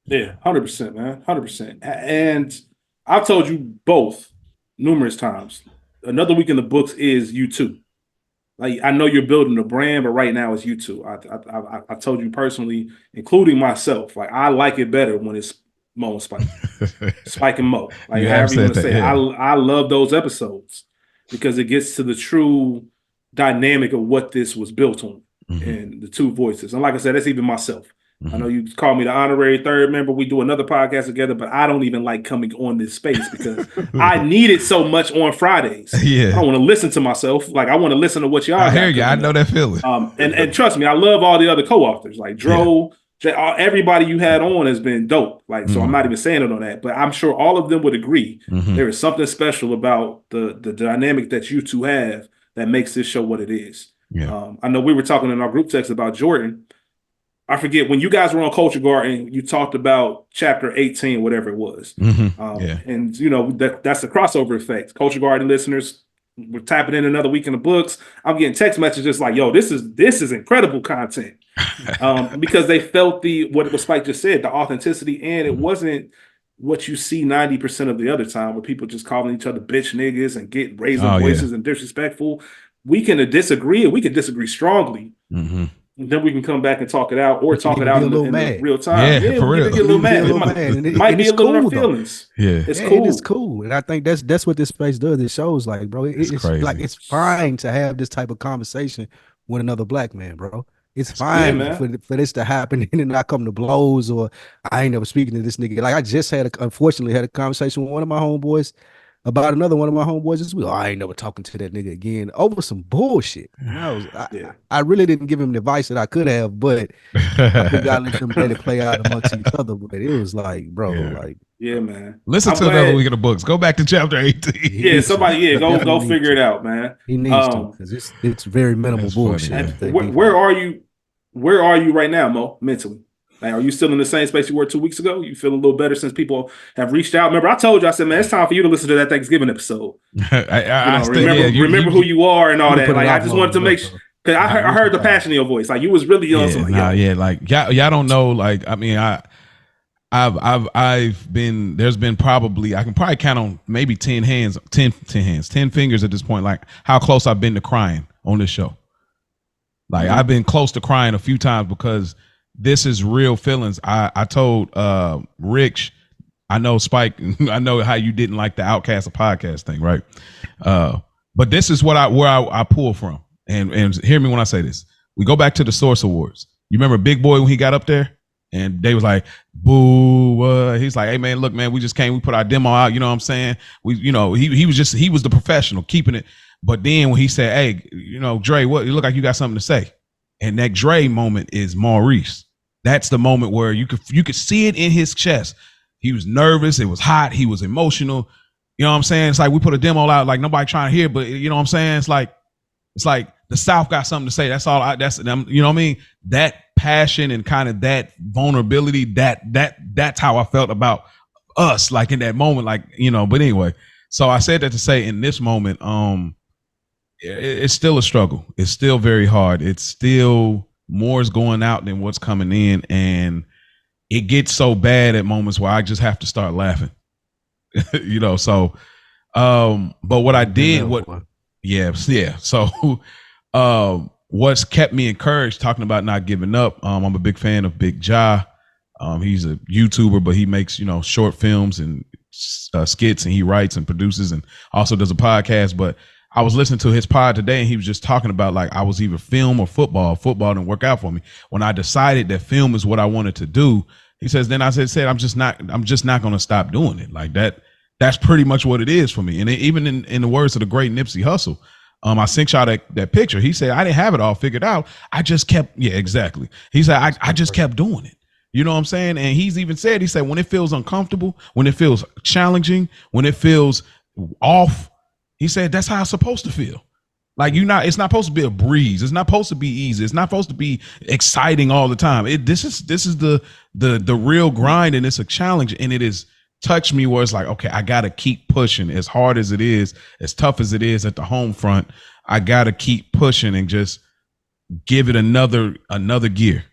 Yeah, 100%, man. 100%. And I've told you both numerous times. Another week in the books is you too. Like, I know you're building a brand, but right now it's you two. I told you personally, including myself, like, I like it better when it's Mo and Spike. Spike and Mo. Like, however you want to say it. I love those episodes because it gets to the true dynamic of what this was built on and the two voices. And like I said, that's even myself. I know you call me the honorary third member. We do another podcast together, but I don't even like coming on this space because I need it so much on Fridays. I don't want to listen to myself. Like, I want to listen to what y'all. I hear you. I know that feeling. And trust me, I love all the other co-authors like Dro. Everybody you had on has been dope. Like, so I'm not even saying it on that, but I'm sure all of them would agree. There is something special about the dynamic that you two have that makes this show what it is. I know we were talking in our group text about Jordan. I forget when you guys were on Culture Garden, you talked about chapter 18, whatever it was. Yeah. And you know, that's the crossover effect. Culture Garden listeners, we're tapping in another week in the books. I'm getting text messages like, yo, this is incredible content. Because they felt what Spike just said, the authenticity, and it wasn't what you see 90% of the other time where people just calling each other bitch niggas and raising voices and disrespectful. We can disagree, and we can disagree strongly. Then we can come back and talk it out, or talk it out in the real time. Yeah, for we real. can get a little mad. It might be a little in our feelings. Yeah, it's cool. It's cool, and I think that's what this space does. It shows, like, bro, it's crazy. like it's fine to have this type of conversation with another black man, bro. It's fine for this to happen and then not come to blows, or I ain't never speaking to this nigga. Like I just unfortunately had a conversation with one of my homeboys about another one of my homeboys this week. I ain't never talking to that nigga again over some bullshit. And I really didn't give him the advice that I could have, but I think I let them let it play out amongst each other. But it was like, bro, like, yeah, man. Listen to another week of the books. Go back to chapter 18. Yeah, somebody, go figure it out, man. He needs to, because it's very minimal bullshit. Where are you? Where are you right now, Mo? Mentally? Like, are you still in the same space you were 2 weeks ago? You feel a little better since people have reached out? Remember, I told you, I said, man, it's time for you to listen to that Thanksgiving episode. Remember who you are and all that. Like, I just wanted to make sure, because I heard the passion in your voice. Like, you was really young. Like, y'all don't know. Like, I mean, I've been, there's been probably, I can probably count on maybe 10 fingers at this point, like how close I've been to crying on this show. Like, I've been close to crying a few times because this is real feelings. I told Rich, I know Spike, I know how you didn't like the Outcast of podcast thing, right? But this is where I pull from. And hear me when I say this. We go back to the Source Awards. You remember Big Boy when he got up there? And they was like, boo. He's like, hey man, look, man, we just came, we put our demo out, you know what I'm saying? He was the professional keeping it. But then when he said, hey, Dre, what, you look like you got something to say. And that Dre moment is Maurice. That's the moment where you could see it in his chest. He was nervous, it was hot, he was emotional. You know what I'm saying? It's like we put a demo out, like nobody trying to hear, but you know what I'm saying? It's like the South got something to say. That's all. That's you know what I mean? That passion and kind of that vulnerability. That's how I felt about us. Like in that moment, like But anyway, so I said that to say in this moment, it's still a struggle. It's still very hard. It's still more is going out than what's coming in, and it gets so bad at moments where I just have to start laughing. So, but what I did, So, what's kept me encouraged, talking about not giving up. I'm a big fan of Big Ja. He's a YouTuber, but he makes, short films and skits, and he writes and produces and also does a podcast. But I was listening to his pod today, and he was just talking about, like, I was either film or football. Football didn't work out for me. When I decided that film is what I wanted to do, he says, then I said, I'm just not going to stop doing it. Like that's pretty much what it is for me. And even in the words of the great Nipsey Hussle, I sent y'all that picture. He said, I didn't have it all figured out. I just kept, exactly. He said, I just kept doing it. You know what I'm saying? And he's even said, he said, when it feels uncomfortable, when it feels challenging, when it feels off, he said, that's how it's supposed to feel. Like it's not supposed to be a breeze. It's not supposed to be easy. It's not supposed to be exciting all the time. This is the real grind, and it's a challenge, and it is touched me where it's like, okay, I got to keep pushing as hard as it is, as tough as it is at the home front. I got to keep pushing and just give it another gear.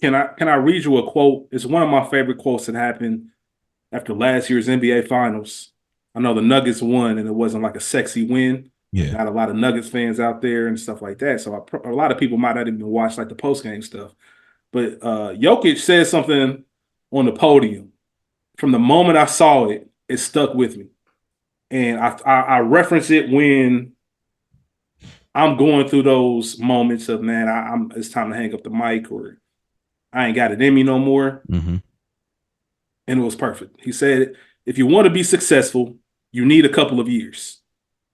Can I read you a quote? It's one of my favorite quotes that happened after last year's NBA Finals. I know the Nuggets won, and it wasn't like a sexy win. Yeah, not a lot of Nuggets fans out there and stuff like that. So a lot of people might not even watch like the post game stuff. But Jokic said something on the podium. From the moment I saw it, it stuck with me, and I reference it when I'm going through those moments of, man, it's time to hang up the mic, or I ain't got it in me no more. Mm-hmm. And it was perfect. He said, if you want to be successful, you need a couple of years.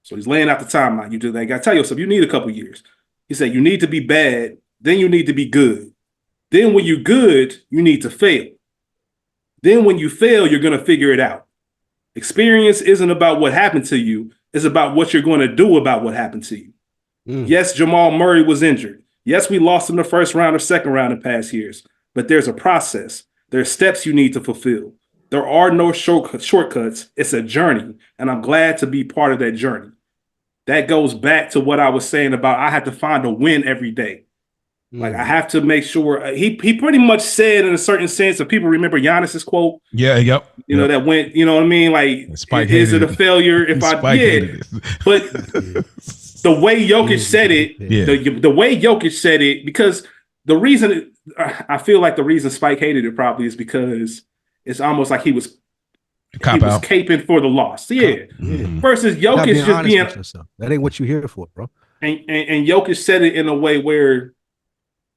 So he's laying out the timeline. You got to tell yourself, you need a couple of years. He said, you need to be bad, then you need to be good. Then when you're good, you need to fail. Then when you fail, you're going to figure it out. Experience isn't about what happened to you. It's about what you're going to do about what happened to you. Yes, Jamal Murray was injured. Yes, we lost in the first round or second round in past years, but there's a process. There's steps you need to fulfill. There are no shortcuts. It's a journey, and I'm glad to be part of that journey. That goes back to what I was saying about I have to find a win every day. Like I have to make sure he pretty much said in a certain sense, if people remember Giannis's quote, Yeah, yep. you know, that went, you know what I mean? Like, Spike is it a hated it. failure if I Spike hated did? it. But the way Jokic said it, the way Jokic said it, because the reason I feel like the reason Spike hated it probably is because it's almost like he was caping for the loss. Yeah. Versus Jokic just being that ain't what you here for, bro. And Jokic said it in a way where,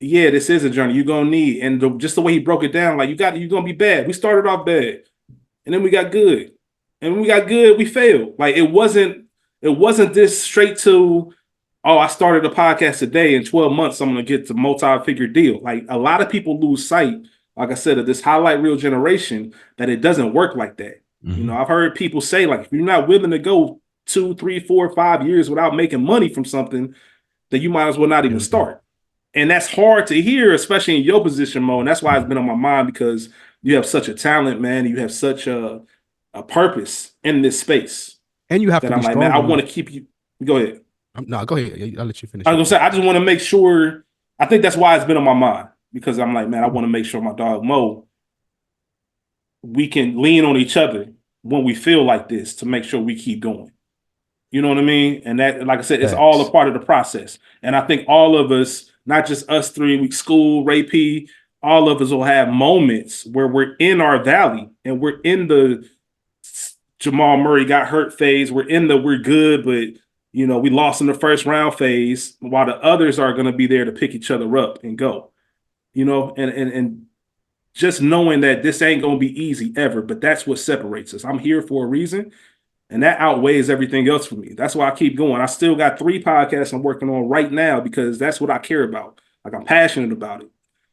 yeah, this is a journey you're gonna need, and just the way he broke it down, like you're gonna be bad. We started off bad, and then we got good, and when we got good, we failed. Like it wasn't this straight to, oh, I started a podcast today. In 12 months, I'm gonna get to multi-figure deal. Like a lot of people lose sight, like I said, of this highlight reel generation, that it doesn't work like that. You know, I've heard people say, like, if you're not willing to go 2, 3, 4, 5 years without making money from something, then you might as well not even start. And that's hard to hear, especially in your position, Mo. And that's why it's been on my mind, because you have such a talent, man. You have such a purpose in this space. And you have to be strong. Man, I want to keep you. Go ahead. No, go ahead. I'll let you finish. I was gonna say, I just want to make sure. I think that's why it's been on my mind, because I'm like, man, I want to make sure my dog Mo, we can lean on each other when we feel like this to make sure we keep going. You know what I mean? And that, like I said, it's all a part of the process. And I think all of us, not just us three, we school, Ray P, all of us will have moments where we're in our valley and we're in the Jamal Murray got hurt phase. We're in the we're good, but you know, we lost in the first round phase, while the others are going to be there to pick each other up and go. You know, and just knowing that this ain't going to be easy ever, but that's what separates us. I'm here for a reason, and that outweighs everything else for me. That's why I keep going. I still got 3 podcasts I'm working on right now, because that's what I care about. Like, I'm passionate about it.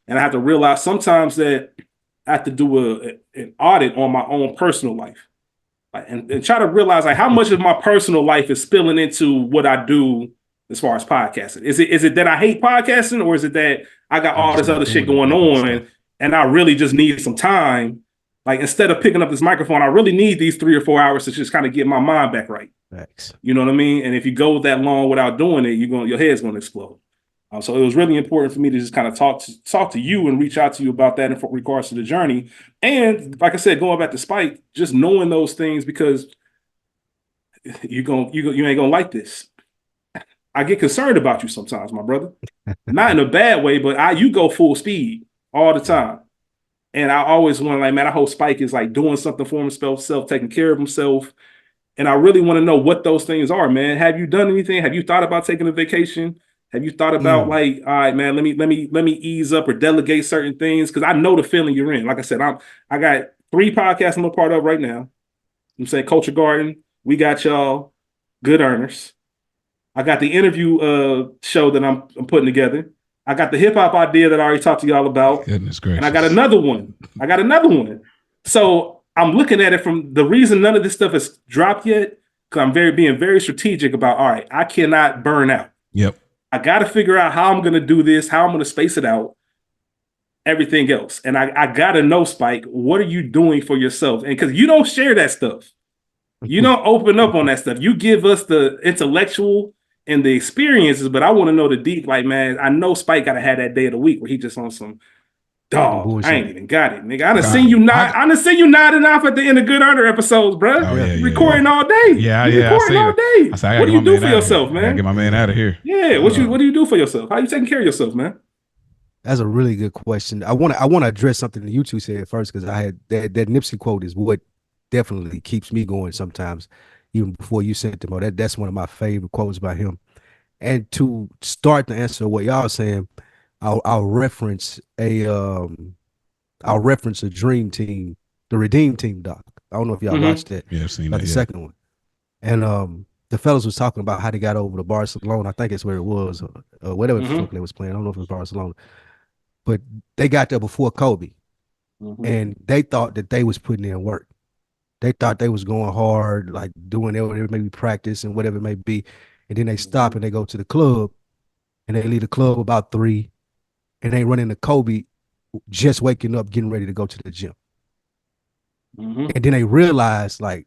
And I have to realize sometimes that I have to do an audit on my own personal life. And try to realize, like, how much of my personal life is spilling into what I do as far as podcasting. Is it that I hate podcasting, or is it that I got all this other shit going on and I really just need some time? Like, instead of picking up this microphone, I really need these 3 or 4 hours to just kind of get my mind back right. Thanks. You know what I mean? And if you go that long without doing it, your head's going to explode. So it was really important for me to just kind of talk to you and reach out to you about that in regards to the journey. And like I said, going back to Spike, just knowing those things, because you ain't gonna like this. I get concerned about you sometimes, my brother. Not in a bad way, but you go full speed all the time. And I always want to, like, man, I hope Spike is like doing something for himself, taking care of himself. And I really want to know what those things are, man. Have you done anything? Have you thought about taking a vacation? Have you thought about like, all right, man, let me ease up or delegate certain things? Because I know the feeling you're in. Like I said, I got 3 podcasts I'm a part of right now. I'm saying Culture Garden, We Got Y'all, Good Earners. I got the interview show that I'm putting together. I got the hip hop idea that I already talked to y'all about. Goodness gracious. And I got another one. So I'm looking at it from the reason none of this stuff has dropped yet, because I'm being very strategic about, all right, I cannot burn out. Yep. I got to figure out how I'm going to do this, how I'm going to space it out, everything else. And I got to know, Spike, what are you doing for yourself? And because you don't share that stuff. You don't open up on that stuff. You give us the intellectual and the experiences, but I want to know the deep. Like, man, I know Spike got to have that day of the week where he just on some, dog, I ain't even got it, nigga. I done seen you nodding off at the end of Good Earner episodes, bro. Recording all day. Recording all day. What do you do for yourself, man? Get my man out of here. Yeah, what do you do for yourself? How you taking care of yourself, man? That's a really good question. I want to address something that you two said first, because I had that Nipsey quote is what definitely keeps me going sometimes, even before you sent them. That's one of my favorite quotes by him. And to start to answer what y'all saying, I'll reference a Dream Team, the Redeem Team doc. I don't know if y'all watched that. Yeah, I've seen that. The second one. And the fellas was talking about how they got over to Barcelona. I think it's where it was, or whatever they was playing. I don't know if it was Barcelona, but they got there before Kobe, and they thought that they was putting in work. They thought they was going hard, like doing whatever, maybe practice and whatever it may be, and then they stop and they go to the club, and they leave the club about 3, and they run into Kobe just waking up, getting ready to go to the gym. Mm-hmm. And then they realize, like,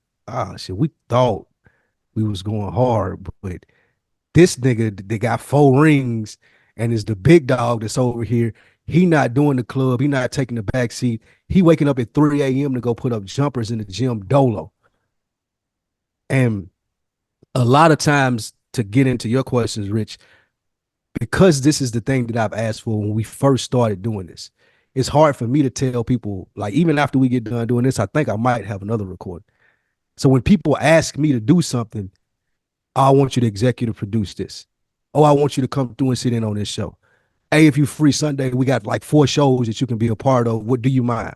shit, we thought we was going hard, but this nigga, they got 4 rings and is the big dog that's over here. He not doing the club. He not taking the back seat. He waking up at 3 a.m. to go put up jumpers in the gym dolo. And a lot of times, to get into your questions, Rich, because this is the thing that I've asked for when we first started doing this, it's hard for me to tell people, like, even after we get done doing this, I think I might have another recording. So when people ask me to do something, I want you to executive produce this. Oh, I want you to come through and sit in on this show. Hey, if you free Sunday, we got like 4 shows that you can be a part of. What do you mind?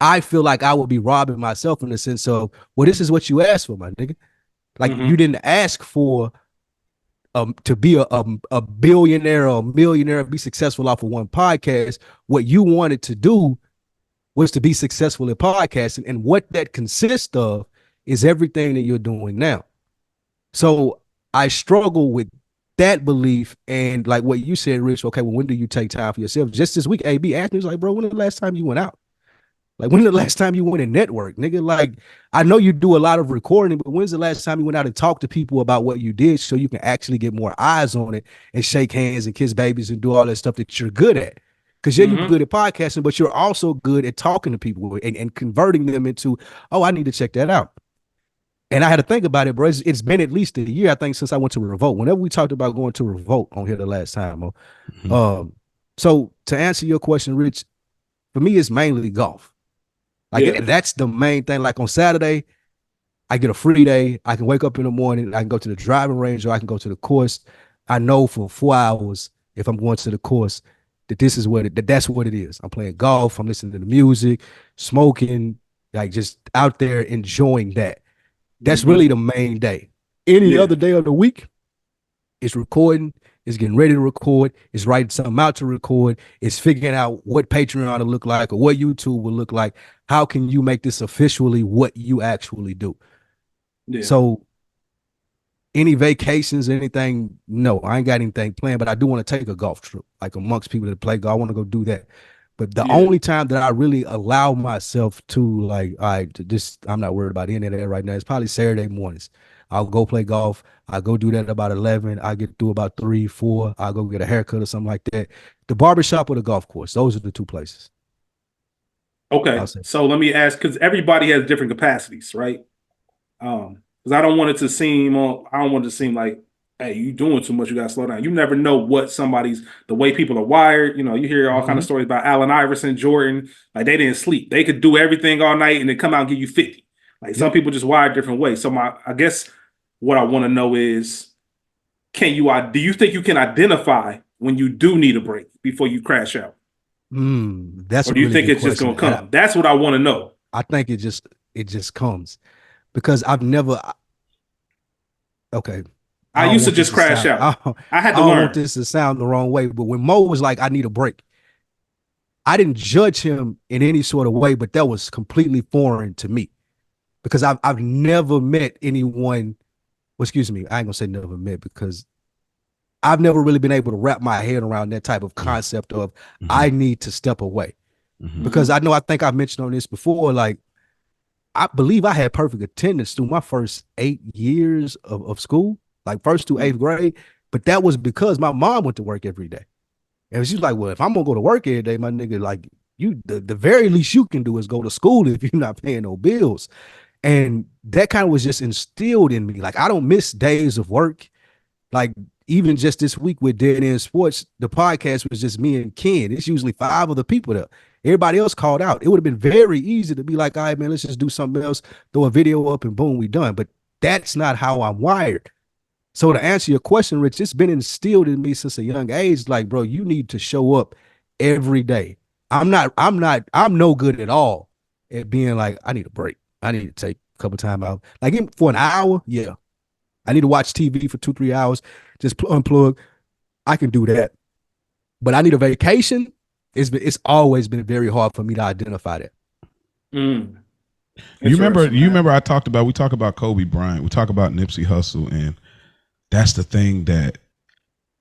I feel like I would be robbing myself in the sense of, well, this is what you asked for, my nigga. Like, you didn't ask for to be a billionaire or a millionaire, be successful off of one podcast. What you wanted to do was to be successful in podcasting, and what that consists of is everything that you're doing now. So I struggle with that belief, and like what you said, Rich. Okay, well, when do you take time for yourself? Just this week, AB asked me, was like, bro, when the last time you went out? Like, when the last time you went and network, nigga? Like, I know you do a lot of recording, but when's the last time you went out and talked to people about what you did so you can actually get more eyes on it and shake hands and kiss babies and do all that stuff that you're good at? Because you're good at podcasting, but you're also good at talking to people and converting them into, oh, I need to check that out. And I had to think about it, bro. It's been at least a year, I think, since I went to Revolt. Whenever we talked about going to Revolt on here the last time. So to answer your question, Rich, for me, it's mainly golf. Like, that's the main thing. Like, on Saturday, I get a free day. I can wake up in the morning. I can go to the driving range, or I can go to the course. I know for 4 hours, if I'm going to the course, that this is that's what it is. I'm playing golf. I'm listening to the music, smoking, like, just out there enjoying that. That's really the main day. Any other day of the week, it's recording, it's getting ready to record, it's writing something out to record, it's figuring out what Patreon will look like or what YouTube will look like. How can you make this officially what you actually do? Yeah. So any vacations, anything? No, I ain't got anything planned, but I do want to take a golf trip, like amongst people that play golf. I want to go do that. But the only time that I really allow myself to, like, all right, I'm not worried about any of that right now. It's probably Saturday mornings. I'll go play golf. I'll go do that about 11. I'll get through about 3, 4. I'll go get a haircut or something like that. The barbershop or the golf course. Those are the 2 places. Okay. So let me ask, because everybody has different capacities, right? Because I don't want it to seem like, hey, you doing too much, you gotta slow down. You never know what the way people are wired. You know, you hear all kind of stories about Allen Iverson, Jordan, like, they didn't sleep. They could do everything all night and then come out and give you 50. Like, some people just wired different ways. So I guess what I want to know is, do you think you can identify when you do need a break before you crash out? That's or do you think it's just gonna come? That's what I want to know. I think it just comes, because I've never. Okay. I used to just crash out. I had to learn. I don't want this to sound the wrong way, but when Mo was like, I need a break, I didn't judge him in any sort of way, but that was completely foreign to me, because I've never met anyone. Well, excuse me, I ain't gonna say never met, because I've never really been able to wrap my head around that type of concept of I need to step away. Because I think I've mentioned on this before, like, I believe I had perfect attendance through my first 8 years of school, like first to 8th grade. But that was because my mom went to work every day. And she's like, well, if I'm gonna go to work every day, my nigga, like, the very least you can do is go to school if you're not paying no bills. And that kind of was just instilled in me. Like, I don't miss days of work. Like, even just this week with DeadEnd Sports, the podcast was just me and Ken. It's usually 5 other people there. Everybody else called out. It would have been very easy to be like, all right, man, let's just do something else, throw a video up, and boom, we done. But that's not how I'm wired. So to answer your question, Rich, it's been instilled in me since a young age. Like, bro, you need to show up every day. I'm no good at all at being like, I need a break. I need to take a couple time out. Like, for an hour, yeah. I need to watch TV for 2-3 hours, just unplug. I can do that. But I need a vacation. It's always been very hard for me to identify that. You remember we talk about Kobe Bryant, we talk about Nipsey Hussle, and that's the thing that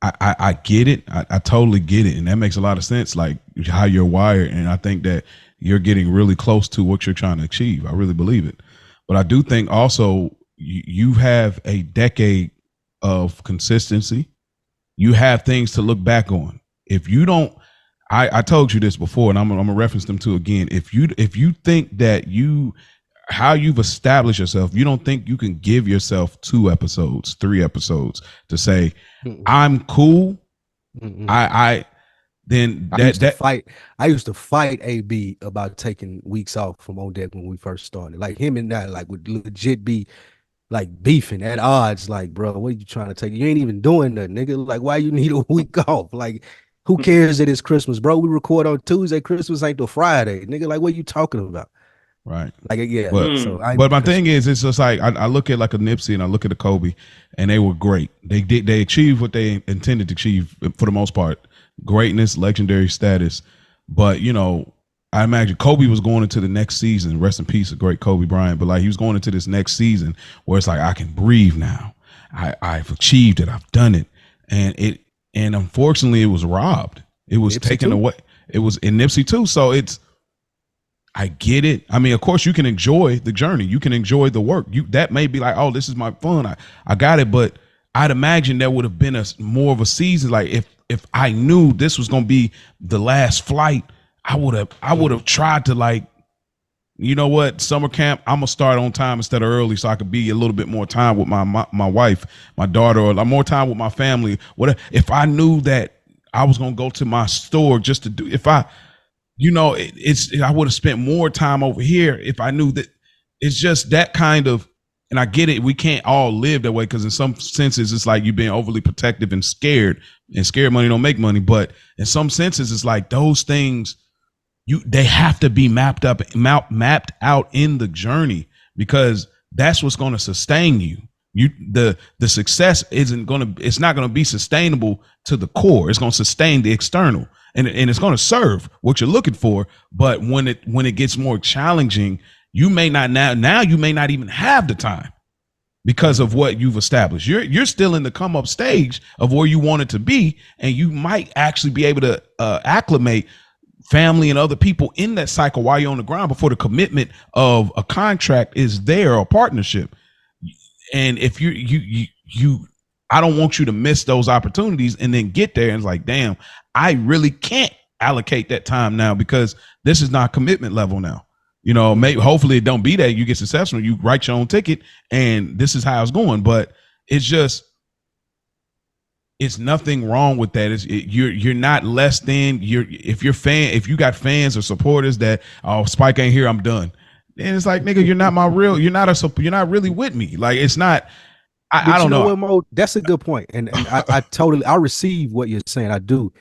I get it. I totally get it. And that makes a lot of sense, like how you're wired. And I think that you're getting really close to what you're trying to achieve. I really believe it. But I do think also you have a decade of consistency. You have things to look back on. If you don't, I told you this before, and I'm gonna reference them to again. If you think that how you've established yourself, you don't think you can give yourself 2 episodes, 3 episodes to say, I'm cool. I then I used to fight. I used to fight AB about taking weeks off from on deck when we first started. Like him and that, like would legit be like beefing at odds. Like, bro, what are you trying to take? You ain't even doing nothing, nigga. Like, why you need a week off? Like, who cares that it's Christmas, bro? We record on Tuesday. Christmas ain't till Friday, nigga. Like, what are you talking about? Right. Like, yeah. But my thing is, it's just like I look at like a Nipsey and I look at a Kobe, and they were great. They achieved what they intended to achieve for the most part. Greatness, legendary status. But you know, I imagine Kobe was going into the next season. Rest in peace, a great Kobe Bryant. But like he was going into this next season where it's like I can breathe now. I've achieved it. I've done it, and unfortunately, it was robbed. It was Nipsey taken too. away. It was in Nipsey too. So I get it. I mean, of course, you can enjoy the journey. You can enjoy the work. That may be like, oh, this is my fun. I got it. But I'd imagine there would have been more of a season. Like if I knew this was going to be the last flight, I would have tried to like, you know what, summer camp, I'm gonna start on time instead of early, so I could be a little bit more time with my wife, my daughter, or more time with my family. Whatever. If I knew that I was gonna go to my store just to do, if I, you know, I would have spent more time over here if I knew that. It's just that kind of, and I get it. We can't all live that way because in some senses it's like you're being overly protective and scared money don't make money. But in some senses it's like those things, they have to be mapped out in the journey, because that's what's going to sustain you. The success it's not going to be sustainable to the core. It's going to sustain the external, and it's going to serve what you're looking for. But when it gets more challenging, you may not you may not even have the time because of what you've established. You're still in the come up stage of where you want it to be, and you might actually be able to acclimate family and other people in that cycle while you're on the ground before the commitment of a contract is there, or partnership. And if you I don't want you to miss those opportunities and then get there and it's like, damn, I really can't allocate that time now because this is not commitment level now. You know, maybe hopefully it don't be that you get successful, you write your own ticket and this is how it's going. But it's nothing wrong with that. You're not less than if you got fans or supporters that, oh, Spike ain't here, I'm done. And it's like, nigga, you're not really with me. Like, it's not. I don't know. What, Mo? That's a good point, and I totally receive what you're saying. I do,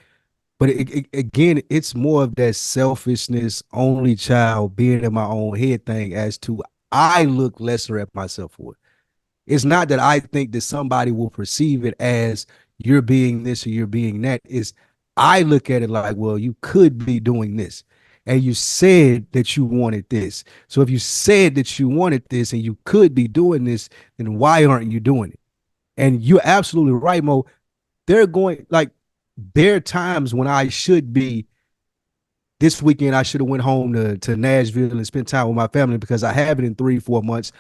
but again, it's more of that selfishness, only child, being in my own head thing. As to I look lesser at myself for it. It's not that I think that somebody will perceive it as you're being this or you're being that. Is I look at it like, well, you could be doing this. And you said that you wanted this. So if you said that you wanted this and you could be doing this, then why aren't you doing it? And you're absolutely right, Mo. There are times when I should be. This weekend, I should have went home to Nashville and spent time with my family because I haven't in 3-4 months.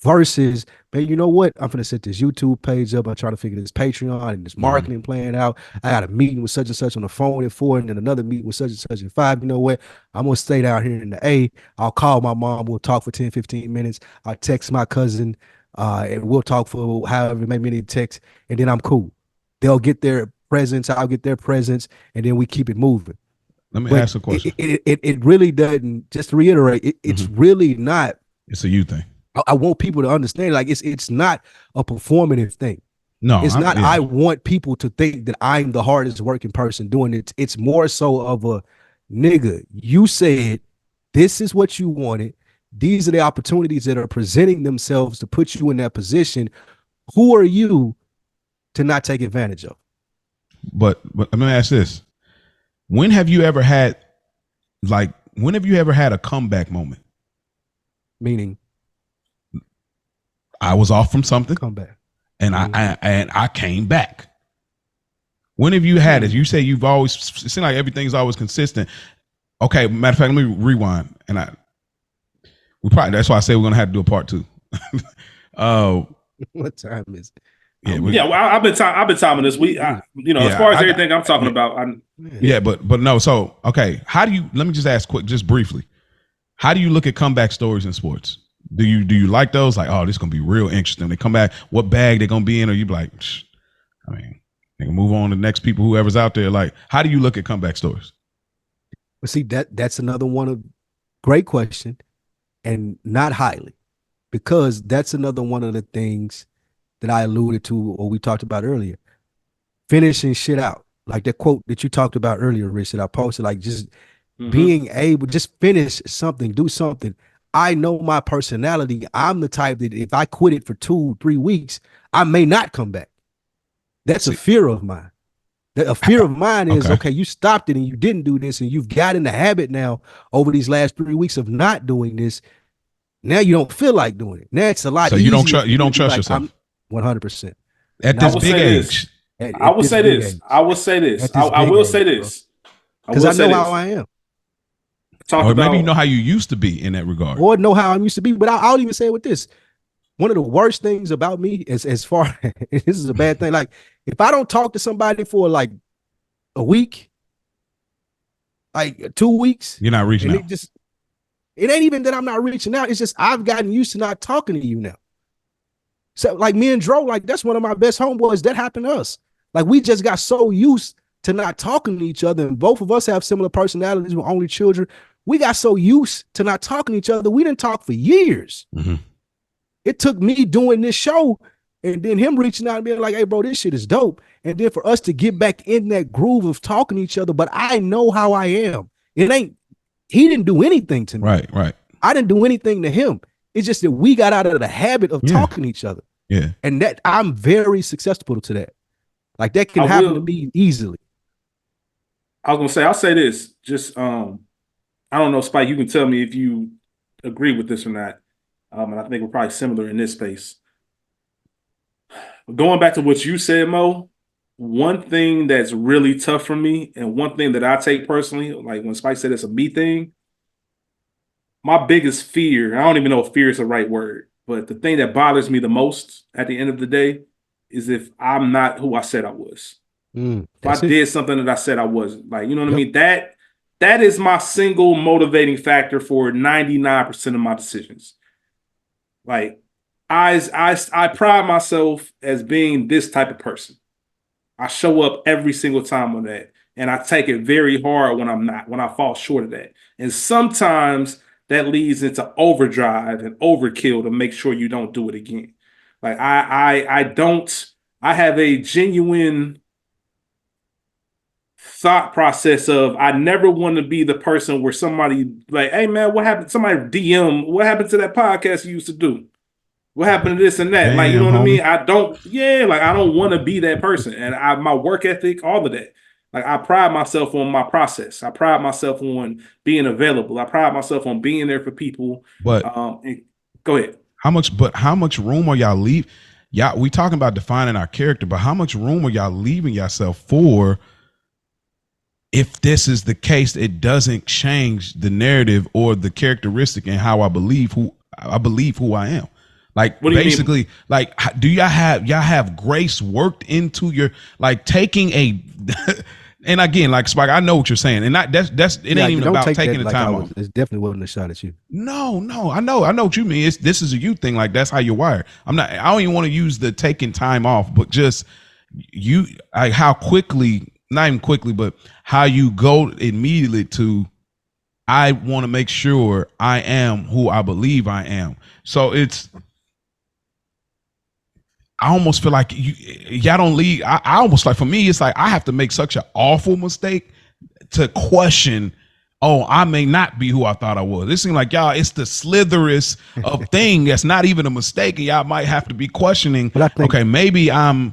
Versus, man, you know what? I'm gonna set this YouTube page up. I'm trying to figure this Patreon and this marketing plan out. I got a meeting with such and such on the phone at 4, and then another meeting with such and such at 5. You know what? I'm gonna stay down here in the A. I'll call my mom. We'll talk for 10, 15 minutes. I'll text my cousin, and we'll talk for however many texts, and then I'm cool. They'll get their presents. I'll get their presents, and then we keep it moving. Let me ask a question. It really doesn't. Just to reiterate, it's really not. It's a you thing. I want people to understand, like, it's not a performative thing. No, it's not. I want people to think that I'm the hardest working person doing it. It's more so of a, nigga, you said this is what you wanted. These are the opportunities that are presenting themselves to put you in that position. Who are you to not take advantage of? But let me ask this. When have you ever had a comeback moment? Meaning? I was off from something. Come back. And I came back. When have you had it? You say you've always, it seems like everything's always consistent. Okay, matter of fact, let me rewind. And that's why I say we're gonna have to do a part 2. What time is it? Yeah, well, I've been timing this. As far as everything I'm talking about, but no. So okay, how do you? Let me just ask quick, just briefly. How do you look at comeback stories in sports? Do you like those? Like, oh, this is gonna be real interesting. They come back, what bag they gonna be in? Or you be like, they can move on to the next people, whoever's out there. Like, how do you look at comeback stories? But see, that's another one of great question, and not highly, because that's another one of the things that I alluded to or we talked about earlier. Finishing shit out. Like that quote that you talked about earlier, Rich, that I posted, like just being able, just finish something, do something. I know my personality. I'm the type that if I quit it for 2-3 weeks, I may not come back. That's a fear of mine. A fear of mine is, okay, you stopped it and you didn't do this and you've got in the habit now over these last 3 weeks of not doing this. Now you don't feel like doing it. Now it's a lot easier. So you don't trust yourself. 100%. At this big age. I will say this. I will say this. Because I know how I am. Or maybe you know how you used to be in that regard. Or know how I used to be. But I'll even say it with this. One of the worst things about me is, as far this is a bad thing. Like, if I don't talk to somebody for like a week, like 2 weeks, you're not reaching out. It ain't even that I'm not reaching out. It's just I've gotten used to not talking to you now. So like me and Dro, like that's one of my best homeboys. That happened to us. Like we just got so used to not talking to each other, and both of us have similar personalities. We're only children. We got so used to not talking to each other. We didn't talk for years. It took me doing this show and then him reaching out and being like, hey, bro, this shit is dope. And then for us to get back in that groove of talking to each other, but I know how I am. He didn't do anything to me. Right. I didn't do anything to him. It's just that we got out of the habit of talking to each other. Yeah. And that I'm very susceptible to that. Like that can happen to me easily. I was gonna say, I'll say this. Just I don't know, Spike, you can tell me if you agree with this or not. And I think we're probably similar in this space. Going back to what you said, Mo, one thing that's really tough for me, and one thing that I take personally, like when Spike said it's a me thing, my biggest fear, I don't even know if fear is the right word, but the thing that bothers me the most at the end of the day is if I'm not who I said I was. If I did something that I said I wasn't. Like, you know what I mean? That is my single motivating factor for 99% of my decisions. Like, I pride myself as being this type of person. I show up every single time on that. And I take it very hard when I'm not, when I fall short of that. And sometimes that leads into overdrive and overkill to make sure you don't do it again. Like I have a genuine thought process of I never want to be the person where somebody like, hey man, what happened? Somebody DM, what happened to that podcast you used to do? What happened to this and that? Like, you know what I mean? I don't want to be that person. And my work ethic, all of that. Like, I pride myself on my process. I pride myself on being available. I pride myself on being there for people. But go ahead. How much room are y'all leave? Y'all, we talking about defining our character, but how much room are y'all leaving yourself for? If this is the case, it doesn't change the narrative or the characteristic and how I believe who I am. Like, basically, like, do y'all have grace worked into your, like, taking a and again, like Spike, I know what you're saying, and that's it ain't even about taking the time off. It definitely wasn't a shot at you. No, I know what you mean. This is a you thing. Like, that's how you're wired. I don't even want to use the taking time off, but just how quickly, not even quickly, but how you go immediately to, I want to make sure I am who I believe I am. So I almost feel like y'all don't leave. I almost, like, for me, it's like I have to make such an awful mistake to question, oh, I may not be who I thought I was. It seems like y'all, it's the slitherest of thing that's not even a mistake, and y'all might have to be questioning, okay, maybe I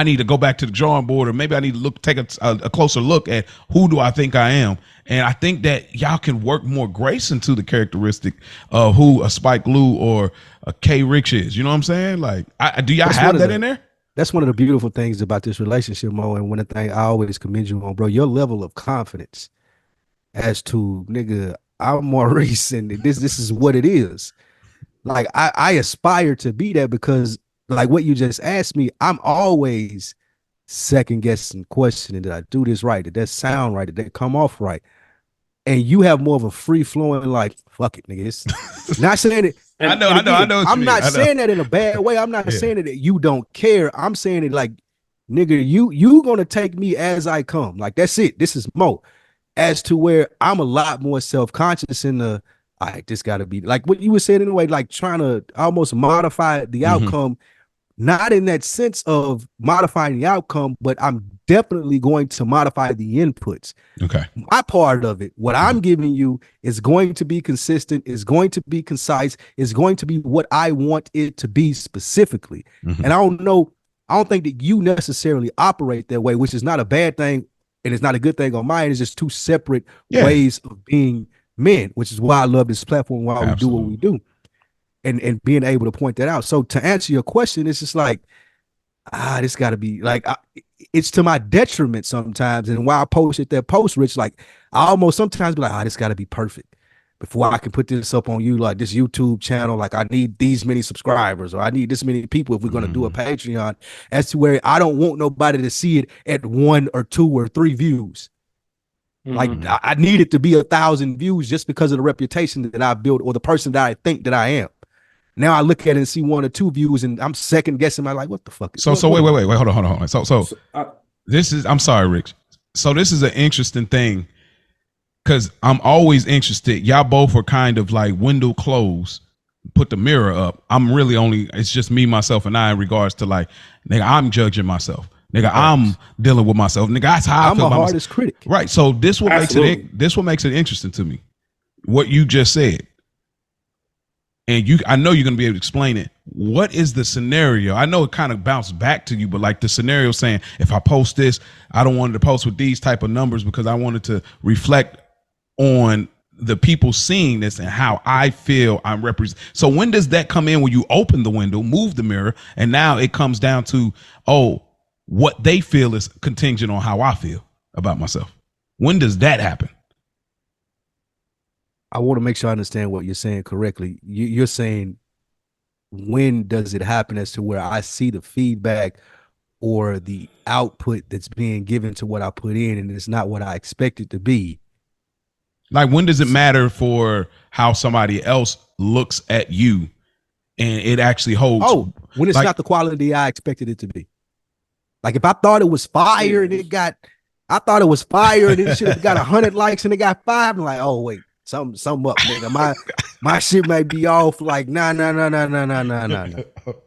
need to go back to the drawing board, or maybe I need to take a closer look at who do I think I am. And I think that y'all can work more grace into the characteristic of who a Spike Lee or a K Rich is. You know what I'm saying? Like, do y'all have that in there? that's one of the beautiful things about this relationship, Mo. And one of the things I always commend you on, bro, your level of confidence as to nigga, I'm Maurice, and this is what it is. Like I aspire to be that because like what you just asked me, I'm always second guessing, questioning, did I do this right? Did that sound right? Did that come off right? And you have more of a free flowing, like, fuck it, nigga. It's not saying it. And, I know what I'm you mean. not saying that in a bad way. I'm not Yeah. saying that you don't care. I'm saying it like, nigga, you gonna take me as I come. Like that's it. This is Mo. As to where I'm a lot more self-conscious in the, all right, this gotta be like what you were saying in a way, like trying to almost modify the outcome, not in that sense of modifying the outcome, but I'm definitely going to modify the inputs. Okay. My part of it, what I'm giving you is going to be consistent, is going to be concise, is going to be what I want it to be specifically. And I don't think that you necessarily operate that way, which is not a bad thing and it's not a good thing on my end. It's just two separate ways of being men, which is why I love this platform, why we do what we do. And being able to point that out. So to answer your question, it's just like, this got to be like, it's to my detriment sometimes. And why I posted that post, Rich, like I almost sometimes be like, this got to be perfect before I can put this up on you, like this YouTube channel. Like I need these many subscribers or I need this many people if we're going to do a Patreon, as to where I don't want nobody to see it at 1 or 2 or 3 views. Like I need it to be 1,000 views just because of the reputation that I've built or the person that I think that I am. Now I look at it and see 1 or 2 views and I'm second guessing. I'm like, what the fuck? So wait, hold on. So this is, I'm sorry, Rich. So this is an interesting thing because I'm always interested. Y'all both are kind of like window closed, put the mirror up. I'm really only, it's just me, myself, and I in regards to like, nigga, I'm judging myself. Nigga, I'm dealing with myself. Nigga, that's how I feel I'm about a hardest critic. Right. So this what makes it interesting to me. What you just said. And I know you're gonna be able to explain it. What is the scenario? I know it kind of bounced back to you, but like the scenario saying, if I post this, I don't want it to post with these type of numbers because I wanted to reflect on the people seeing this and how I feel I'm represent. So when does that come in? When you open the window, move the mirror, and now it comes down to, what they feel is contingent on how I feel about myself. When does that happen? I want to make sure I understand what you're saying correctly. You're saying, when does it happen as to where I see the feedback or the output that's being given to what I put in and it's not what I expect it to be? Like, when does it matter for how somebody else looks at you and it actually holds? When it's not the quality I expected it to be. Like if I thought it was fire and I thought it was fire and it should have got 100 likes and it got 5. I'm like, oh wait, something up, nigga. My shit might be off. Like, nah.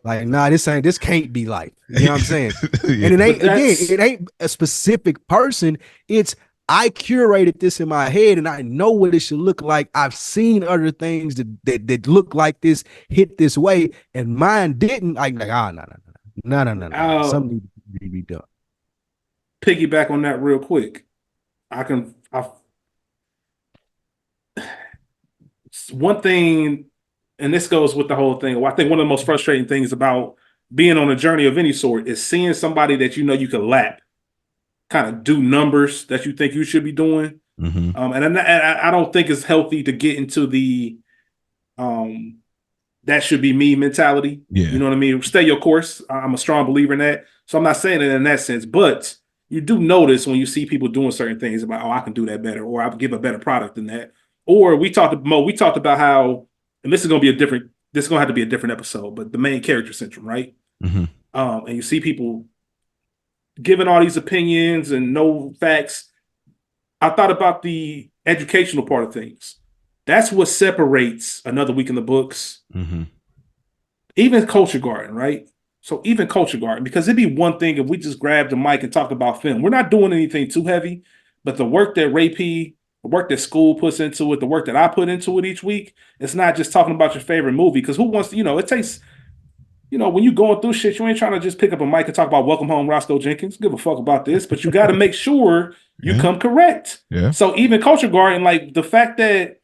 Like, this can't be life. You know what I'm saying? And it ain't a specific person. It's, I curated this in my head and I know what it should look like. I've seen other things that look like this, hit this way, and mine didn't. No. Something needs to be done. Piggyback on that real quick. One thing, and this goes with the whole thing. I think one of the most frustrating things about being on a journey of any sort is seeing somebody that you know you can lap, kind of do numbers that you think you should be doing. And I don't think it's healthy to get into the that should be me mentality. Yeah. You know what I mean? Stay your course. I'm a strong believer in that. So I'm not saying it in that sense, but you do notice when you see people doing certain things about, I can do that better, or I'll give a better product than that. Or we talked about how, and this is going to have to be a different episode, but the main character syndrome, right? And you see people giving all these opinions and no facts. I thought about the educational part of things. That's what separates Another Week in the Books. Even Culture Garden, right? So even Culture Garden, because it'd be one thing if we just grabbed the mic and talked about film. We're not doing anything too heavy, but the work that Ray P, the work that school puts into it, the work that I put into it each week, it's not just talking about your favorite movie. Because who wants to, it takes, when you're going through shit, you ain't trying to just pick up a mic and talk about Welcome Home, Roscoe Jenkins. Give a fuck about this, but you got to make sure you come correct. Yeah. So even Culture Garden, like the fact that,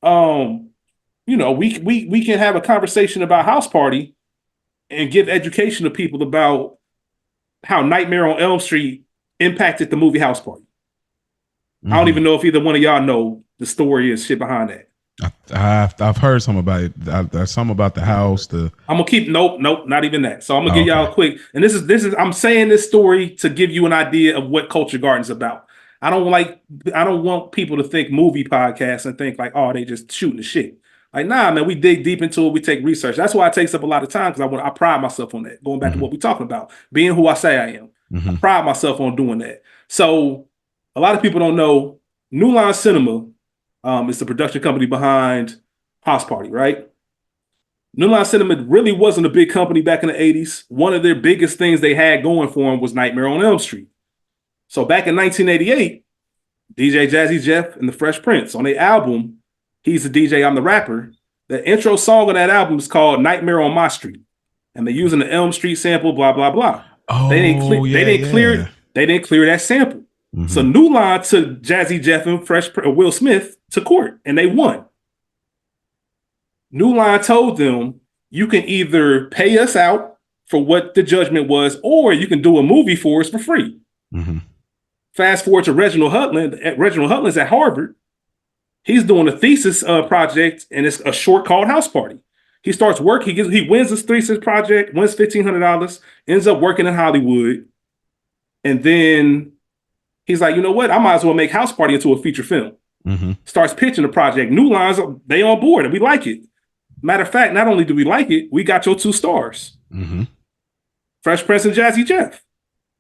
we can have a conversation about House Party and give education to people about how Nightmare on Elm Street impacted the movie House Party. Mm-hmm. I don't even know if either one of y'all know the story and shit behind that. I've heard some about it. There's some about the house. I'm gonna keep nope, not even that. So I'm gonna give y'all a quick. And this is I'm saying this story to give you an idea of what Culture Garden's about. I don't want people to think movie podcasts and think like, oh, they just shooting the shit. Like, nah, man, we dig deep into it. We take research. That's why it takes up a lot of time because I pride myself on that. Going back to what we're talking about, being who I say I am. I pride myself on doing that. So a lot of people don't know New Line Cinema is the production company behind House Party, right? New Line Cinema really wasn't a big company back in the 80s. One of their biggest things they had going for them was Nightmare on Elm Street. So back in 1988, DJ Jazzy Jeff and the Fresh Prince on their album, He's the DJ, I'm the Rapper. The intro song of that album is called Nightmare on My Street. And they're using the Elm Street sample, blah, blah, blah. Oh, they didn't clear that sample. So New Line took Jazzy Jeff and Will Smith to court, and they won. New Line told them, you can either pay us out for what the judgment was, or you can do a movie for us for free. Fast forward to Reginald Hudlin. Reginald Hudlin's at Harvard. He's doing a thesis project, and it's a short called House Party. He starts work. He wins his thesis project, wins $1,500, ends up working in Hollywood, and then he's like, you know what? I might as well make House Party into a feature film. Starts pitching the project. New Lines, they on board, and we like it. Matter of fact, not only do we like it, we got your 2 stars. Fresh Prince and Jazzy Jeff.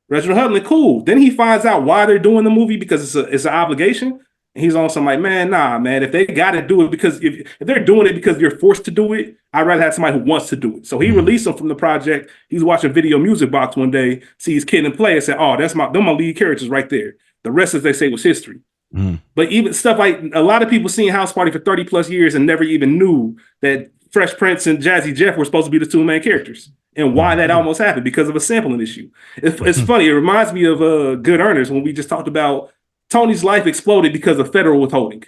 Reginald Hudlin, cool. Then he finds out why they're doing the movie because it's an obligation. And he's on some like, man, nah, man, if they got to do it because if they're doing it because you're forced to do it, I'd rather have somebody who wants to do it. So he released him from the project. He's watching Video Music Box one day, sees Kid and Play and said, oh, they're my lead characters right there. The rest, as they say, was history. But even stuff like a lot of people seen House Party for 30 plus years and never even knew that Fresh Prince and Jazzy Jeff were supposed to be the 2 main characters. And why that almost happened because of a sampling issue. It's funny. It reminds me of Good Earners when we just talked about Tony's life exploded because of federal withholding.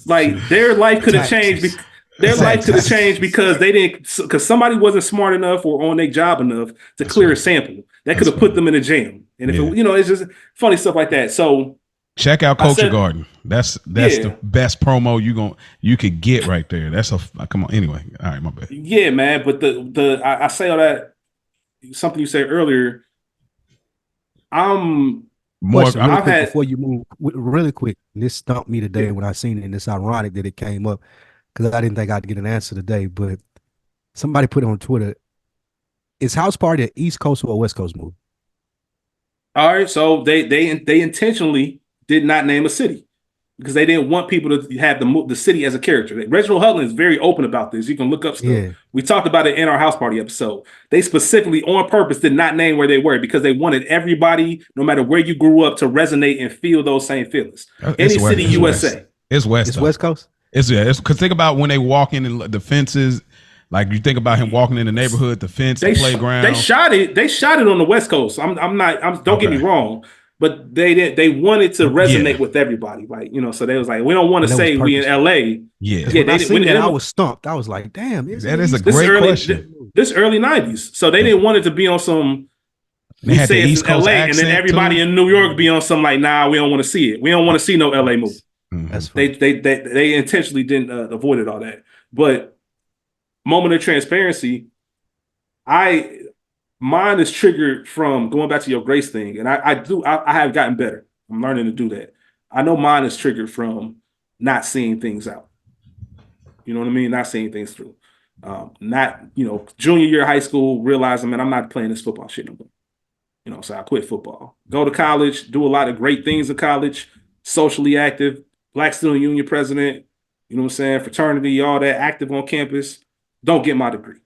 Like their life could have changed. Their life could have changed because somebody wasn't smart enough or on their job enough to clear a sample that could have put them in a jam. And if it's just funny stuff like that. So check out Culture Garden. That's the best promo you could get right there. That's come on. Anyway, all right, my bad. Yeah, man. But I say all that. Something you said earlier. Before you move, really quick. This stumped me today when I seen it, and it's ironic that it came up because I didn't think I'd get an answer today. But somebody put it on Twitter: is House Party an East Coast or a West Coast movie? All right, so they intentionally did not name a city because they didn't want people to have the city as a character. Reginald Hudlin is very open about this. You can look up stuff. Yeah. We talked about it in our House Party episode. They specifically, on purpose, did not name where they were because they wanted everybody, no matter where you grew up, to resonate and feel those same feelings. Any city, USA. It's West. It's West Coast. It's because think about when they walk in the fences. Like you think about him walking in the neighborhood, the fence, the playground. They shot it on the West Coast. Don't get me wrong. But they wanted to resonate with everybody, like so they was like, we don't want to say we in LA. I was stumped. I was like, damn, that is a great question. This early 90s, so they didn't want it to be on some. We say it's in LA, and then everybody in New York be on some like, nah, we don't want to see it. We don't want to see no LA movie. That's they intentionally didn't avoided all that. But moment of transparency, mine is triggered from going back to your grace thing. And I have gotten better. I'm learning to do that. I know mine is triggered from not seeing things out. You know what I mean? Not seeing things through. Junior year of high school, realizing, man, I'm not playing this football shit no more. So I quit football. Go to college, do a lot of great things in college, socially active, Black Student Union president, you know what I'm saying? Fraternity, all that, active on campus. Don't get my degree.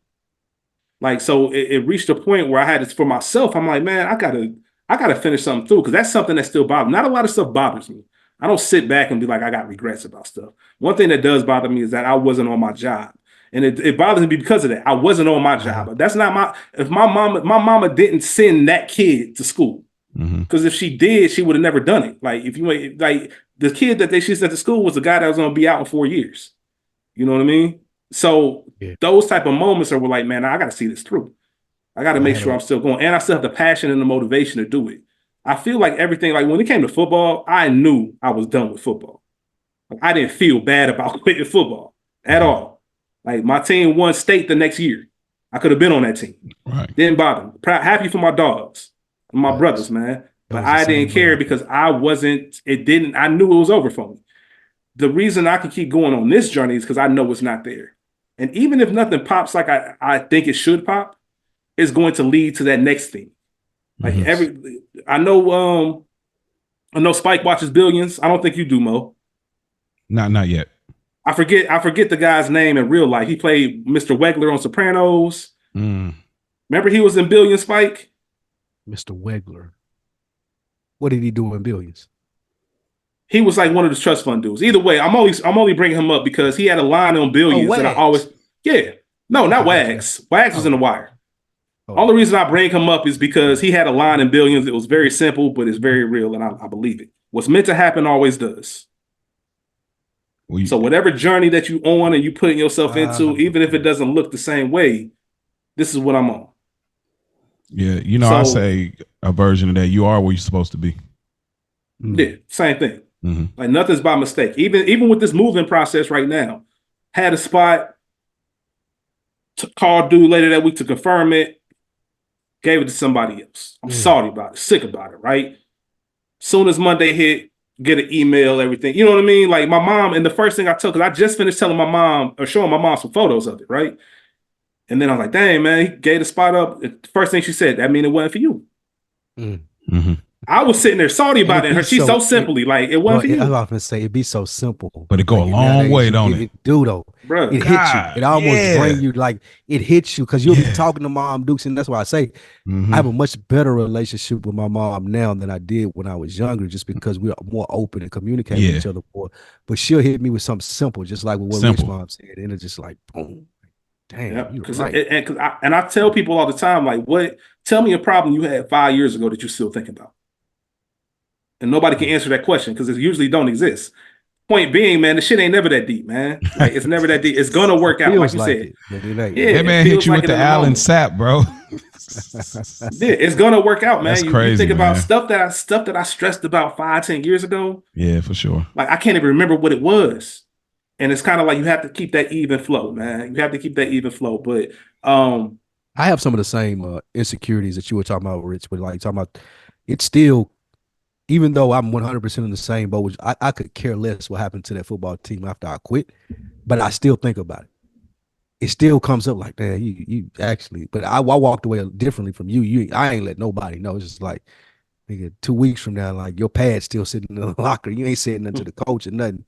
Like, so it reached a point where I had this for myself. I'm like, man, I gotta finish something through because that's something that still bothers me. Not a lot of stuff bothers me. I don't sit back and be like, I got regrets about stuff. One thing that does bother me is that I wasn't on my job. And it bothers me because of that. I wasn't on my job. But that's not if my mama didn't send that kid to school. Because if she did, she would have never done it. Like the kid that she sent to school was the guy that was going to be out in 4 years. You know what I mean? So those type of moments are like, man, I got to see this through. I got to make sure I'm still going, and I still have the passion and the motivation to do it. I feel like everything, like when it came to football, I knew I was done with football. Like I didn't feel bad about quitting football at all. Like my team won state the next year. I could have been on that team. Right. Didn't bother me. Happy for my dogs and my brothers, man. But I didn't care because I wasn't, it didn't, I knew it was over for me. The reason I can keep going on this journey is because I know it's not there. And even if nothing pops like I think it should pop, it's going to lead to that next thing. Like I know Spike watches Billions. I don't think you do, Mo. Not yet. I forget the guy's name in real life. He played Mr. Wegler on Sopranos. Remember he was in Billions, Spike? Mr. Wegler. What did he do in Billions? He was like one of the trust fund dudes. Either way, I'm only bringing him up because he had a line on Billions that I always no, not Wags. Wags was in The Wire. Only reason I bring him up is because he had a line in Billions. It was very simple, but it's very real, and I believe it. What's meant to happen always does. So whatever journey that you on and you putting yourself into, even if it doesn't look the same way, this is what I'm on. Yeah, I say a version of that. You are where you're supposed to be. Yeah, same thing. Like nothing's by mistake. Even with this moving process right now, had a spot, called dude later that week to confirm it, gave it to somebody else. I'm sorry about it, sick about it, right? Soon as Monday hit, get an email, everything. You know what I mean? Like my mom, and the first thing I told, because I just finished telling my mom or showing my mom some photos of it, right? And then I was like, dang, man, he gave the spot up. The first thing she said, that mean it wasn't for you. I was sitting there salty about it. She's so simply like, it wasn't for you. I was going to say, it'd be so simple. But it go a long way, don't it? Do though. Bro, it hits you. It almost bring you, like, it hits you because you'll be talking to Mom Dukes, and that's why I say I have a much better relationship with my mom now than I did when I was younger, just because we're more open and communicate with each other more. But she'll hit me with something simple, just like what Rich Mom said, and it's just like, boom. Damn, you're right. And I tell people all the time, like, tell me a problem you had 5 years ago that you still think about. And nobody can answer that question because it usually don't exist. Point being, man, the shit ain't never that deep, man. Like it's never that deep. It's gonna work out, like you said. That man hit you with the Allen sap, bro. It's gonna work out, man. That's crazy, you think about man. stuff that I stressed about 5-10 years ago. Yeah, for sure. Like I can't even remember what it was. And it's kind of like you have to keep that even flow, man. You have to keep that even flow. But I have some of the same insecurities that you were talking about, Rich, but like talking about it's still, even though I'm 100% in the same boat, which I could care less what happened to that football team after I quit, but I still think about it. It still comes up like, man, you actually, but I walked away differently from you. I ain't let nobody know. It's just like, nigga, 2 weeks from now, like your pad's still sitting in the locker. You ain't saying nothing to the coach or nothing.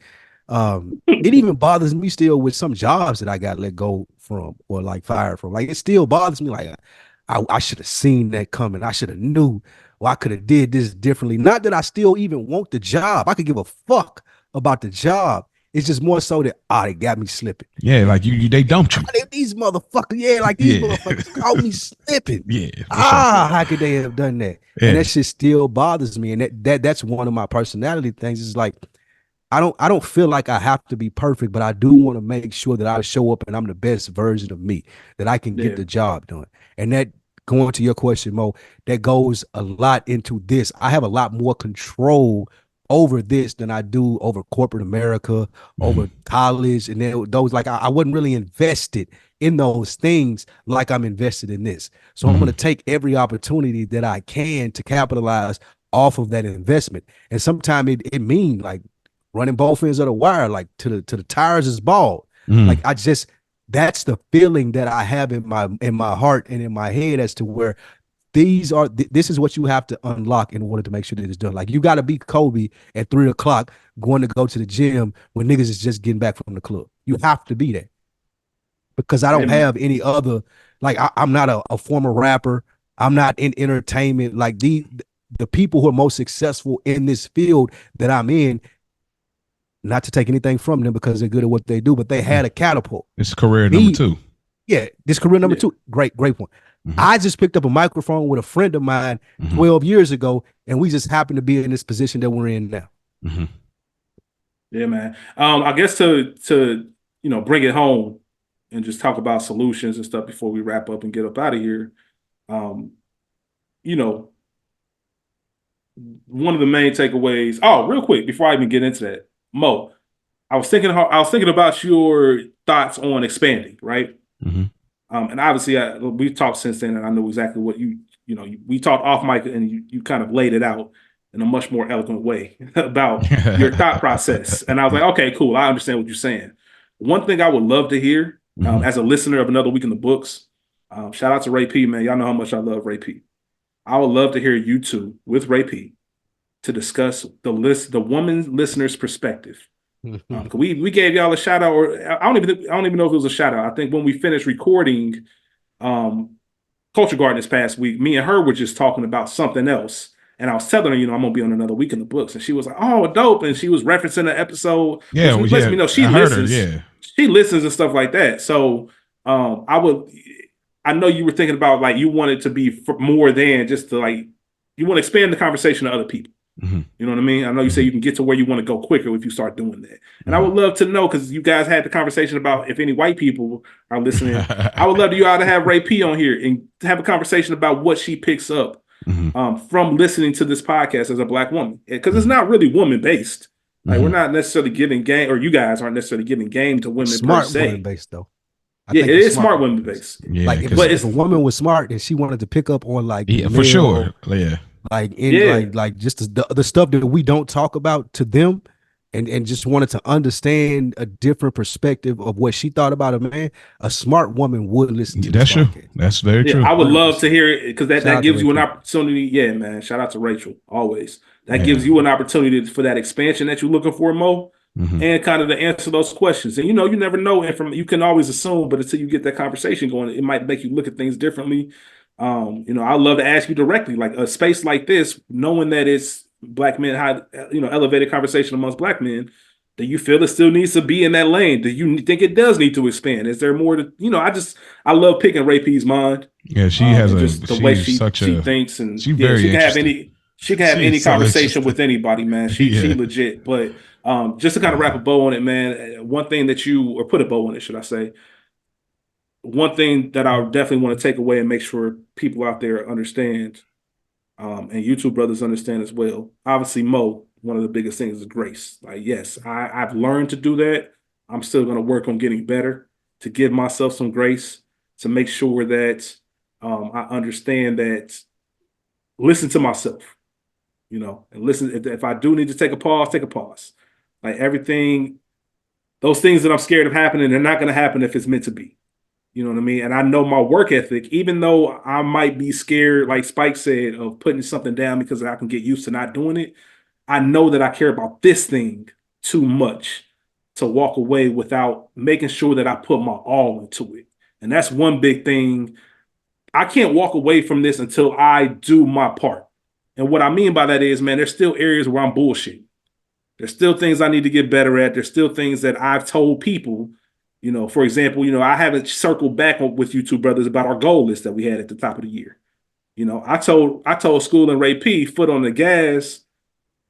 It even bothers me still with some jobs that I got let go from or like fired from. Like it still bothers me. Like I should have seen that coming. I should have knew. Or I could have did this differently. Not that I still even want the job. I could give a fuck about the job. It's just more so that they got me slipping. Yeah, like they dumped you. These motherfuckers, these motherfuckers caught me slipping. Yeah. How could they have done that? Yeah. And that shit still bothers me. And that's one of my personality things. Is like I don't feel like I have to be perfect, but I do want to make sure that I show up and I'm the best version of me, that I can get the job done. And that, going to your question, Mo, that goes a lot into this. I have a lot more control over this than I do over corporate America, over college, and then those, like I wasn't really invested in those things like I'm invested in this. So I'm going to take every opportunity that I can to capitalize off of that investment. And sometimes it means like running both ends of the wire, like to the tires is bald. Like that's the feeling that I have in my heart and in my head as to where this is what you have to unlock in order to make sure that it's done. Like you got to be Kobe at 3 o'clock going to go to the gym when niggas is just getting back from the club. You have to be that, because I don't have any other, like I'm not a former rapper. I'm not in entertainment. Like the people who are most successful in this field that I'm in, not to take anything from them because they're good at what they do, but they had a catapult. It's career number 2. Yeah, this career number 2. Great point. I just picked up a microphone with a friend of mine 12 years ago, and we just happen to be in this position that we're in now. Yeah, man. I guess to bring it home and just talk about solutions and stuff before we wrap up and get up out of here. You know, one of the main takeaways. Oh, real quick before I even get into that, Mo, I was thinking about your thoughts on expanding, right? Mm-hmm. And obviously, we've talked since then, and I know exactly what we talked off mic, and you kind of laid it out in a much more eloquent way about your thought process. And I was like, okay, cool, I understand what you're saying. One thing I would love to hear, as a listener of Another Week in the Books, shout out to Ray P, man. Y'all know how much I love Ray P. I would love to hear you two with Ray P to discuss the woman listener's perspective. We gave y'all a shout out, or I don't even know if it was a shout out. I think when we finished recording Culture Garden this past week, me and her were just talking about something else. And I was telling her, I'm gonna be on Another Week in the Books. And she was like, oh, dope. And she was referencing the episode, yeah, which lets me know she listens. She listens and stuff like that. So I know you were thinking about like you wanted to be more than just to like you want to expand the conversation to other people. Mm-hmm. You know what I mean? I know you say you can get to where you want to go quicker if you start doing that. And I would love to know, because you guys had the conversation about if any white people are listening, I would love you all to have Ray P on here and have a conversation about what she picks up from listening to this podcast as a Black woman. Because it's not really woman based. Like we're not necessarily giving game, or you guys aren't necessarily giving game to women smart per se. Women based though. Yeah, it is smart women based. Yeah, like if a woman was smart and she wanted to pick up on like for sure, like just the stuff that we don't talk about to them, and just wanted to understand a different perspective of what she thought about a man, a smart woman would listen to. That's true. That's very true. I would love to hear it, because that gives you an opportunity. Yeah, man. Shout out to Rachel always. That gives you an opportunity for that expansion that you're looking for, Mo. And kind of to answer those questions. And you never know, and you can always assume, but until you get that conversation going, it might make you look at things differently. I love to ask you directly, like a space like this, knowing that it's Black men, elevated conversation amongst Black men. Do you feel it still needs to be in that lane? Do you think it does need to expand? Is there more to I love picking Ray P's mind. Yeah, she has the way she thinks, and she can have any conversation with anybody, man. She legit. But just to kind of wrap a bow on it, man, one thing that put a bow on it, should I say, one thing that I definitely want to take away and make sure people out there understand, and YouTube brothers understand as well. Obviously, Mo, one of the biggest things is grace. Like, yes, I've learned to do that. I'm still going to work on getting better, to give myself some grace, to make sure that I understand that, listen to myself, and listen. If I do need to take a pause. Like everything, those things that I'm scared of happening, they're not going to happen if it's meant to be. You know what I mean? And I know my work ethic, even though I might be scared, like Spike said, of putting something down because I can get used to not doing it. I know that I care about this thing too much to walk away without making sure that I put my all into it. And that's one big thing. I can't walk away from this until I do my part. And what I mean by that is, man, there's still areas where I'm bullshitting. There's still things I need to get better at. There's still things that I've told people, for example, I haven't circled back with you two brothers about our goal list that we had at the top of the year. I told School and Ray P, foot on the gas,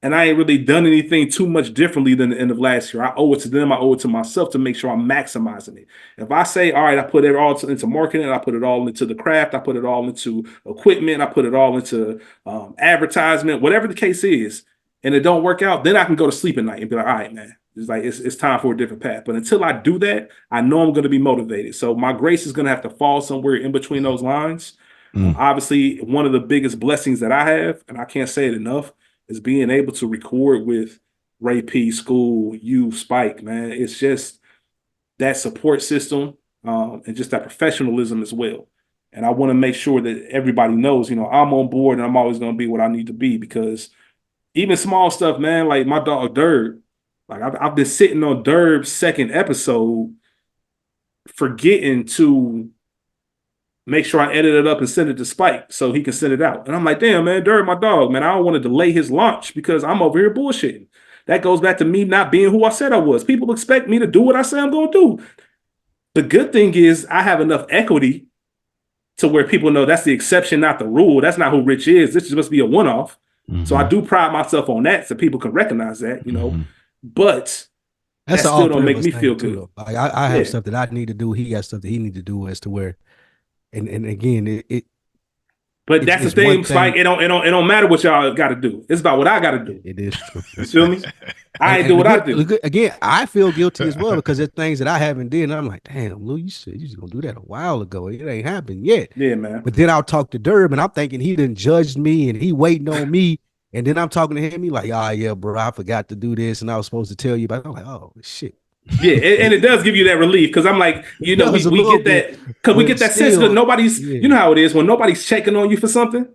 and I ain't really done anything too much differently than the end of last year. I owe it to them. I owe it to myself to make sure I'm maximizing it. If I say, all right, I put it all into marketing, I put it all into the craft, I put it all into equipment, I put it all into advertisement, whatever the case is, and it don't work out, then I can go to sleep at night and be like, all right, man, it's time for a different path. But until I do that, I know I'm going to be motivated. So my grace is going to have to fall somewhere in between those lines. Obviously, one of the biggest blessings that I have, and I can't say it enough, is being able to record with Ray P, School, you, Spike, man. It's just that support system, and just that professionalism as well. And I want to make sure that everybody knows, I'm on board and I'm always going to be what I need to be, because even small stuff, man, like my dog Derb, like I've been sitting on Derb's second episode, forgetting to make sure I edit it up and send it to Spike so he can send it out. And I'm like, damn, man, Derb, my dog, man, I don't want to delay his launch because I'm over here bullshitting. That goes back to me not being who I said I was. People expect me to do what I say I'm going to do. The good thing is I have enough equity to where people know that's the exception, not the rule. That's not who Rich is. This is supposed to be a one-off. So I do pride myself on that so people can recognize that, but that still don't make me feel good. Like I have stuff that I need to do. He has stuff that he need to do, as to where, and again, But that's the it's one thing, Spike. thing. It don't matter what y'all got to do. It's about what I got to do. It is true. You feel me? I ain't And do what I do. again, I feel guilty as well because there's things that I haven't did. And I'm like, damn, Lou, you said you was gonna do that a while ago. It ain't happened yet. Yeah, man. But then I'll talk to Durb and I'm thinking he done judged me and he waiting on me. And then I'm talking to him, he like, ah, yeah, bro, I forgot to do this and I was supposed to tell you. But I'm like, oh shit. Yeah, and it does give you that relief because I'm like, you know, we get that because we get that sense that nobody's, you know how it is when nobody's checking on you for something.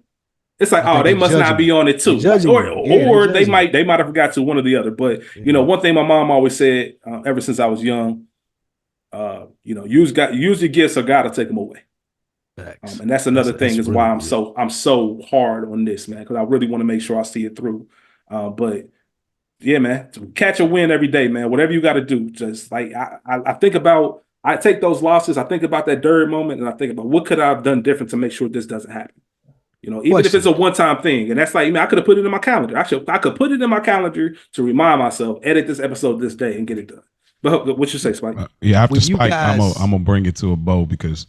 It's like, oh, they must not be on it too, or they might have forgot to, one or the other. But you know, one thing my mom always said ever since I was young, you know, use your gifts or God will take them away. And that's another thing is why I'm so hard on this, man, because I really want to make sure I see it through. But yeah, man, catch a win every day, man. Whatever you got to do, just like I think about, I take those losses, I think about that Durb moment, and I think about what could I have done different to make sure this doesn't happen. You know, even if it's a one-time thing, and that's like, I could have put it in my calendar. I could put it in my calendar to remind myself, edit this episode this day and get it done. But what you say, Spike? Yeah, after Spike, I'm gonna bring it to a bow because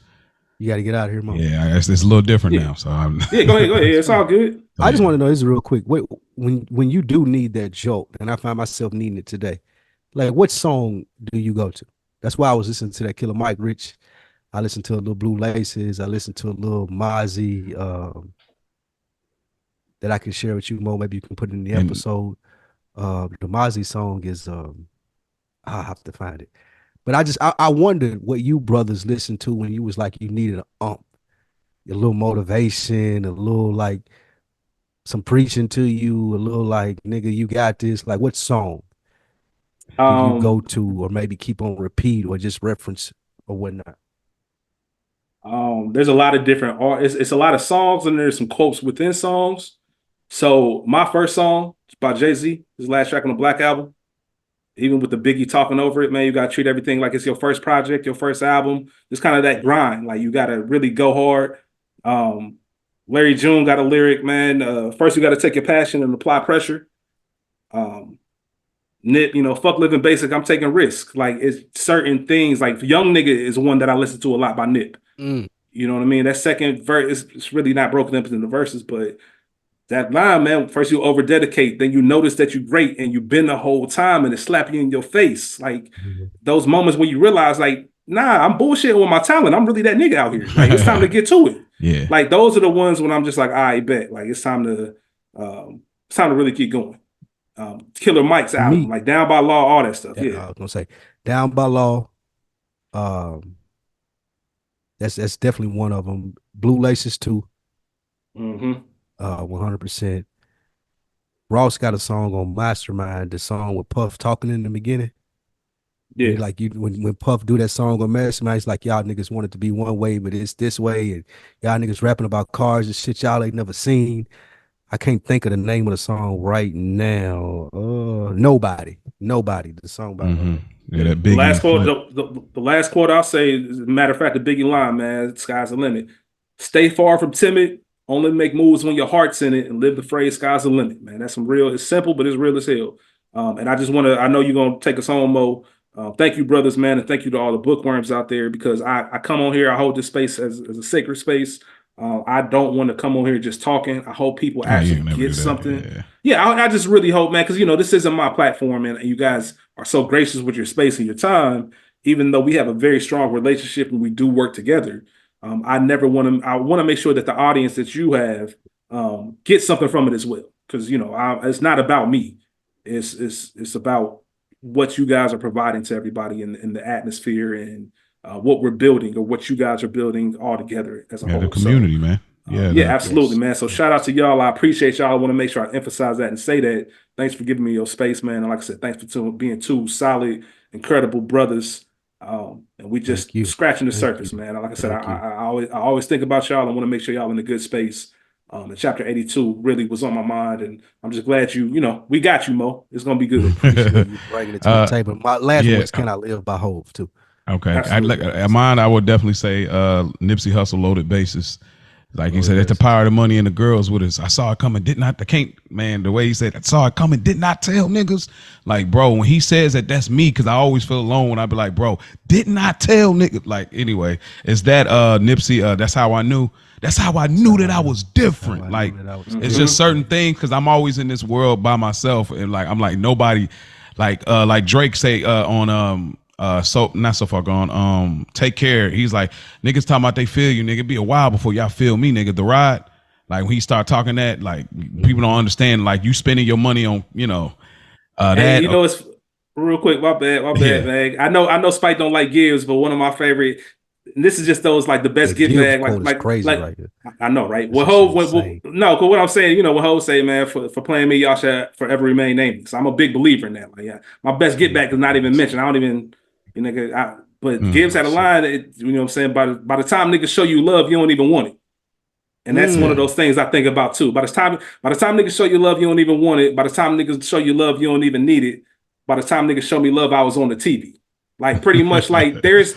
you got to get out of here, Mom. Yeah, it's a little different now. So yeah, go ahead. It's all good. I just want to know this real quick. Wait, when you do need that joke, and I find myself needing it today, like what song do you go to? That's why I was listening to that Killer Mike Rich. I listened to a little Blue Laces. I listened to a little Mozzie that I can share with you, Mo. Maybe you can put it in the episode. The Mozzie song is I'll have to find it. But I wondered what you brothers listened to when you was like you needed a little motivation, a little like some preaching to you, a little like, nigga, you got this. Like what song do you go to or maybe keep on repeat or just reference or whatnot? There's a lot of different it's a lot of songs and there's some quotes within songs. So my first song is by Jay-Z, his last track on the Black Album. Even with the Biggie talking over it, man, you gotta treat everything like it's your first project, your first album. It's kind of that grind. Like you gotta really go hard. Larry June got a lyric, man. First you gotta take your passion and apply pressure. Nip, you know, fuck living basic, I'm taking risks. Like it's certain things, like Young Nigga is one that I listen to a lot by Nip. You know what I mean? That second verse, it's really not broken up into the verses, but that line, man, first you over dedicate, then you notice that you're great and you've been the whole time and it slap you in your face. Like those moments when you realize, like, nah, I'm bullshitting with my talent. I'm really that nigga out here. Like it's time to get to it. Yeah. Like those are the ones when I'm just like, I bet. Like it's time to really keep going. Killer Mike's album, like Down by Law, all that stuff. Yeah. I was gonna say Down by Law. That's definitely one of them. Blue Laces too. 100%. Ross got a song on Mastermind, the song with Puff talking in the beginning. Yeah, like when Puff do that song on Mastermind, it's like y'all niggas want it to be one way, but it's this way, and y'all niggas rapping about cars and shit y'all ain't never seen. I can't think of the name of the song right now. Nobody. The song by yeah, that Biggie. The last quote I'll say, as a matter of fact, the Biggie line, man, sky's the limit. Stay far from timid. Only make moves when your heart's in it, and live the phrase "sky's the limit." Man, that's some real. It's simple, but it's real as hell. And I just want to. I know you're gonna take us home, Mo. Thank you, brothers, man, and thank you to all the bookworms out there because I come on here. I hold this space as a sacred space. I don't want to come on here just talking. I hope people actually get something. Yeah, I just really hope, man, because this isn't my platform, and you guys are so gracious with your space and your time. Even though we have a very strong relationship and we do work together. I want to make sure that the audience that you have get something from it as well. Because, it's not about me. It's about what you guys are providing to everybody in the atmosphere and what we're building or what you guys are building all together as a whole. The community, man. Yeah, absolutely, man. So shout out to y'all. I appreciate y'all. I want to make sure I emphasize that and say that. Thanks for giving me your space, man. And like I said, thanks for being two solid, incredible brothers. And we just scratching the surface, man. Like I said, I always think about y'all. I want to make sure y'all in a good space. And chapter 82 really was on my mind, and I'm just glad we got you, Mo. It's gonna be good. Appreciate you bringing it to the table. My last one was "Can I Live" by Hove too. Okay, mine I would definitely say Nipsey Hussle, Loaded Bases. Like he said, it's the power of the money and the girls with us. I saw it coming, did not. I can't, man. The way he said, I saw it coming, did not tell niggas. Like, bro, when he says that, that's me, because I always feel alone when I be like, bro, did not tell niggas. Like, anyway, it's that Nipsey. That's how I knew. That's how I knew that I was different. Like, it's just certain things, because I'm always in this world by myself, and like I'm like nobody. Like Drake say on so not so far gone. Take care. He's like, niggas talking about they feel you, nigga. Be a while before y'all feel me, nigga. The ride. Like when he start talking that, like people don't understand. Like you spending your money on, that. You know, it's real quick. My bad, man. I know Spike don't like Gibbs, but one of my favorite. And this is just those like the best get bag, like crazy, right here. I know, right? Well, no, because what I'm saying, when Ho say, man, for playing me, y'all should forever remain nameless. I'm a big believer in that. Like, yeah, my best get back is not even mentioned. I don't even. But Gibbs had a line that, you know what I'm saying, by the time niggas show you love, you don't even want it. And that's one of those things I think about too. By the time niggas show you love, you don't even want it. By the time niggas show you love, you don't even need it. By the time niggas show me love, I was on the TV. Like pretty much like there's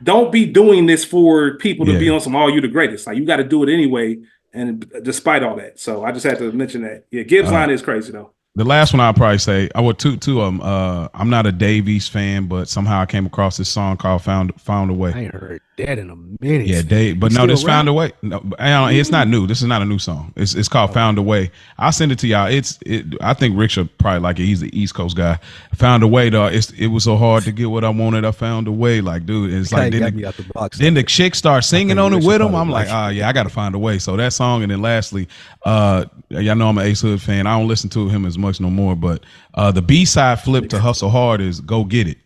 don't be doing this for people to be on some you the greatest. Like you got to do it anyway. And despite all that. So I just had to mention that. Yeah, Gibbs line is crazy though. The last one I'll probably say, I would two of them. I'm not a Dave East fan, but somehow I came across this song called "Found a Way." I ain't heard that in a minute. Yeah, Dave, but no, this "Found a Way." No, it's not new. This is not a new song. It's called "Found a Way." I'll send it to y'all. I think Rick should probably like it. He's the East Coast guy. "Found a Way," though. It was so hard to get what I wanted. I found a way. Like, dude, it's like then the chick starts singing on it with him. I'm like, yeah, I got to find a way. So that song, and then lastly, y'all know I'm an Ace Hood fan. I don't listen to him as much no more, but the B-side flip to Hustle Hard is Go Get It,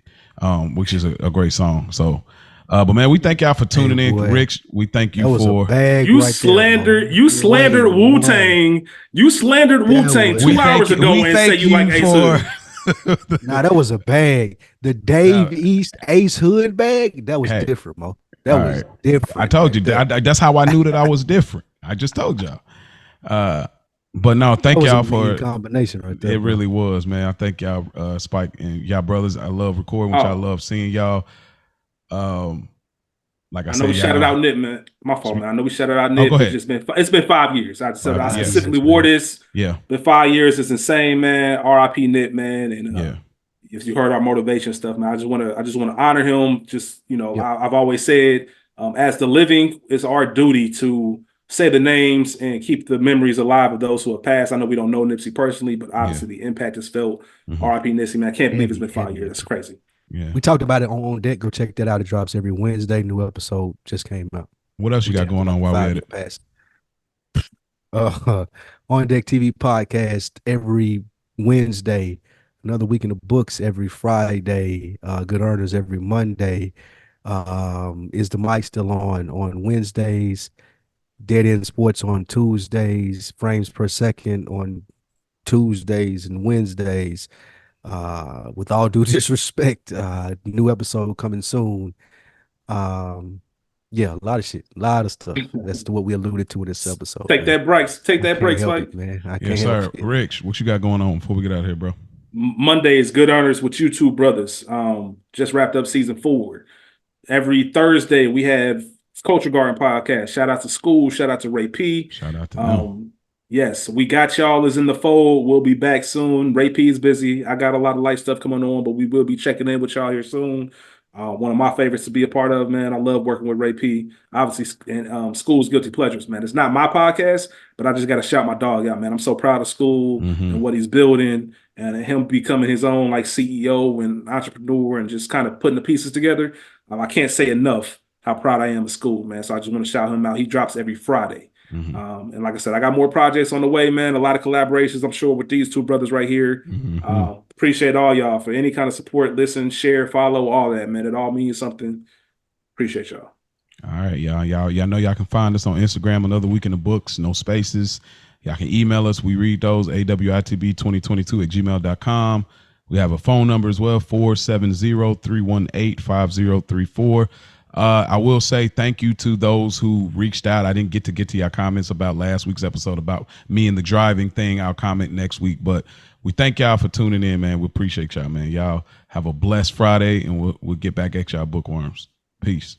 which is a great song. So, but man, we thank y'all for tuning in. Rick, we thank you for you slandered Wu-Tang. You slandered Wu-Tang 2 hours ago and say you like Ace Hood. Nah, that was a bag. The Dave East Ace Hood bag, that was different, Mo. That was different. I told you that's how I knew that I was different. I just told y'all. But no, thank y'all for combination right there. It really was, man. I thank y'all, Spike and y'all brothers. I love recording with y'all. I love seeing y'all. Like I said, we shouted out Nip, man. My fault, man. I know we shouted out Nip. It's been 5 years. I specifically wore this. Yeah, been 5 years. It's insane, man. R.I.P. Nip, man. And if you heard our motivation stuff, man, I just want to honor him. Just I've always said, as the living, it's our duty to say the names and keep the memories alive of those who have passed. I know we don't know Nipsey personally, but obviously the impact is felt. R.I.P. Nipsey, man. I can't believe it's been 5 years. That's crazy. Yeah. We talked about it on Deck. Go check that out. It drops every Wednesday. New episode just came out. What else you got going on while we're at it? On Deck TV podcast every Wednesday. Another Week in the Books every Friday. Good Earners every Monday. Is the mic still on Wednesdays? DeadEnd Sports on Tuesdays, Frames Per Second on Tuesdays and Wednesdays. With all due disrespect, new episode coming soon. A lot of shit, a lot of stuff. That's what we alluded to in this episode. Take that breaks, Mike. Man. I can't yes, sir. Rich, what you got going on before we get out of here, bro? Monday is Good Earners with you two brothers. Just wrapped up season 4. Every Thursday we have Culture Garden podcast. Shout out to School. Shout out to Ray P. Shout out to them. Yes, we got y'all is in the fold. We'll be back soon. Ray P is busy. I got a lot of life stuff coming on, but we will be checking in with y'all here soon. One of my favorites to be a part of, man. I love working with Ray P. Obviously, and School's Guilty Pleasures, man. It's not my podcast, but I just got to shout my dog out, man. I'm so proud of School and what he's building, and him becoming his own like CEO and entrepreneur, and just kind of putting the pieces together. I can't say enough how proud I am of School, man. So I just want to shout him out. He drops every Friday. And like I said, I got more projects on the way, man. A lot of collaborations, I'm sure, with these two brothers right here. Appreciate all y'all for any kind of support, listen, share, follow, all that, man. It all means something. Appreciate y'all. All right, y'all know y'all can find us on Instagram, Another Week in the Books, no spaces. Y'all can email us. We read those, awitb2022@gmail.com. We have a phone number as well, 470-318-5034. I will say thank you to those who reached out. I didn't get to your comments about last week's episode about me and the driving thing. I'll comment next week, but we thank y'all for tuning in, man. We appreciate y'all, man. Y'all have a blessed Friday, and we'll get back at y'all bookworms. Peace.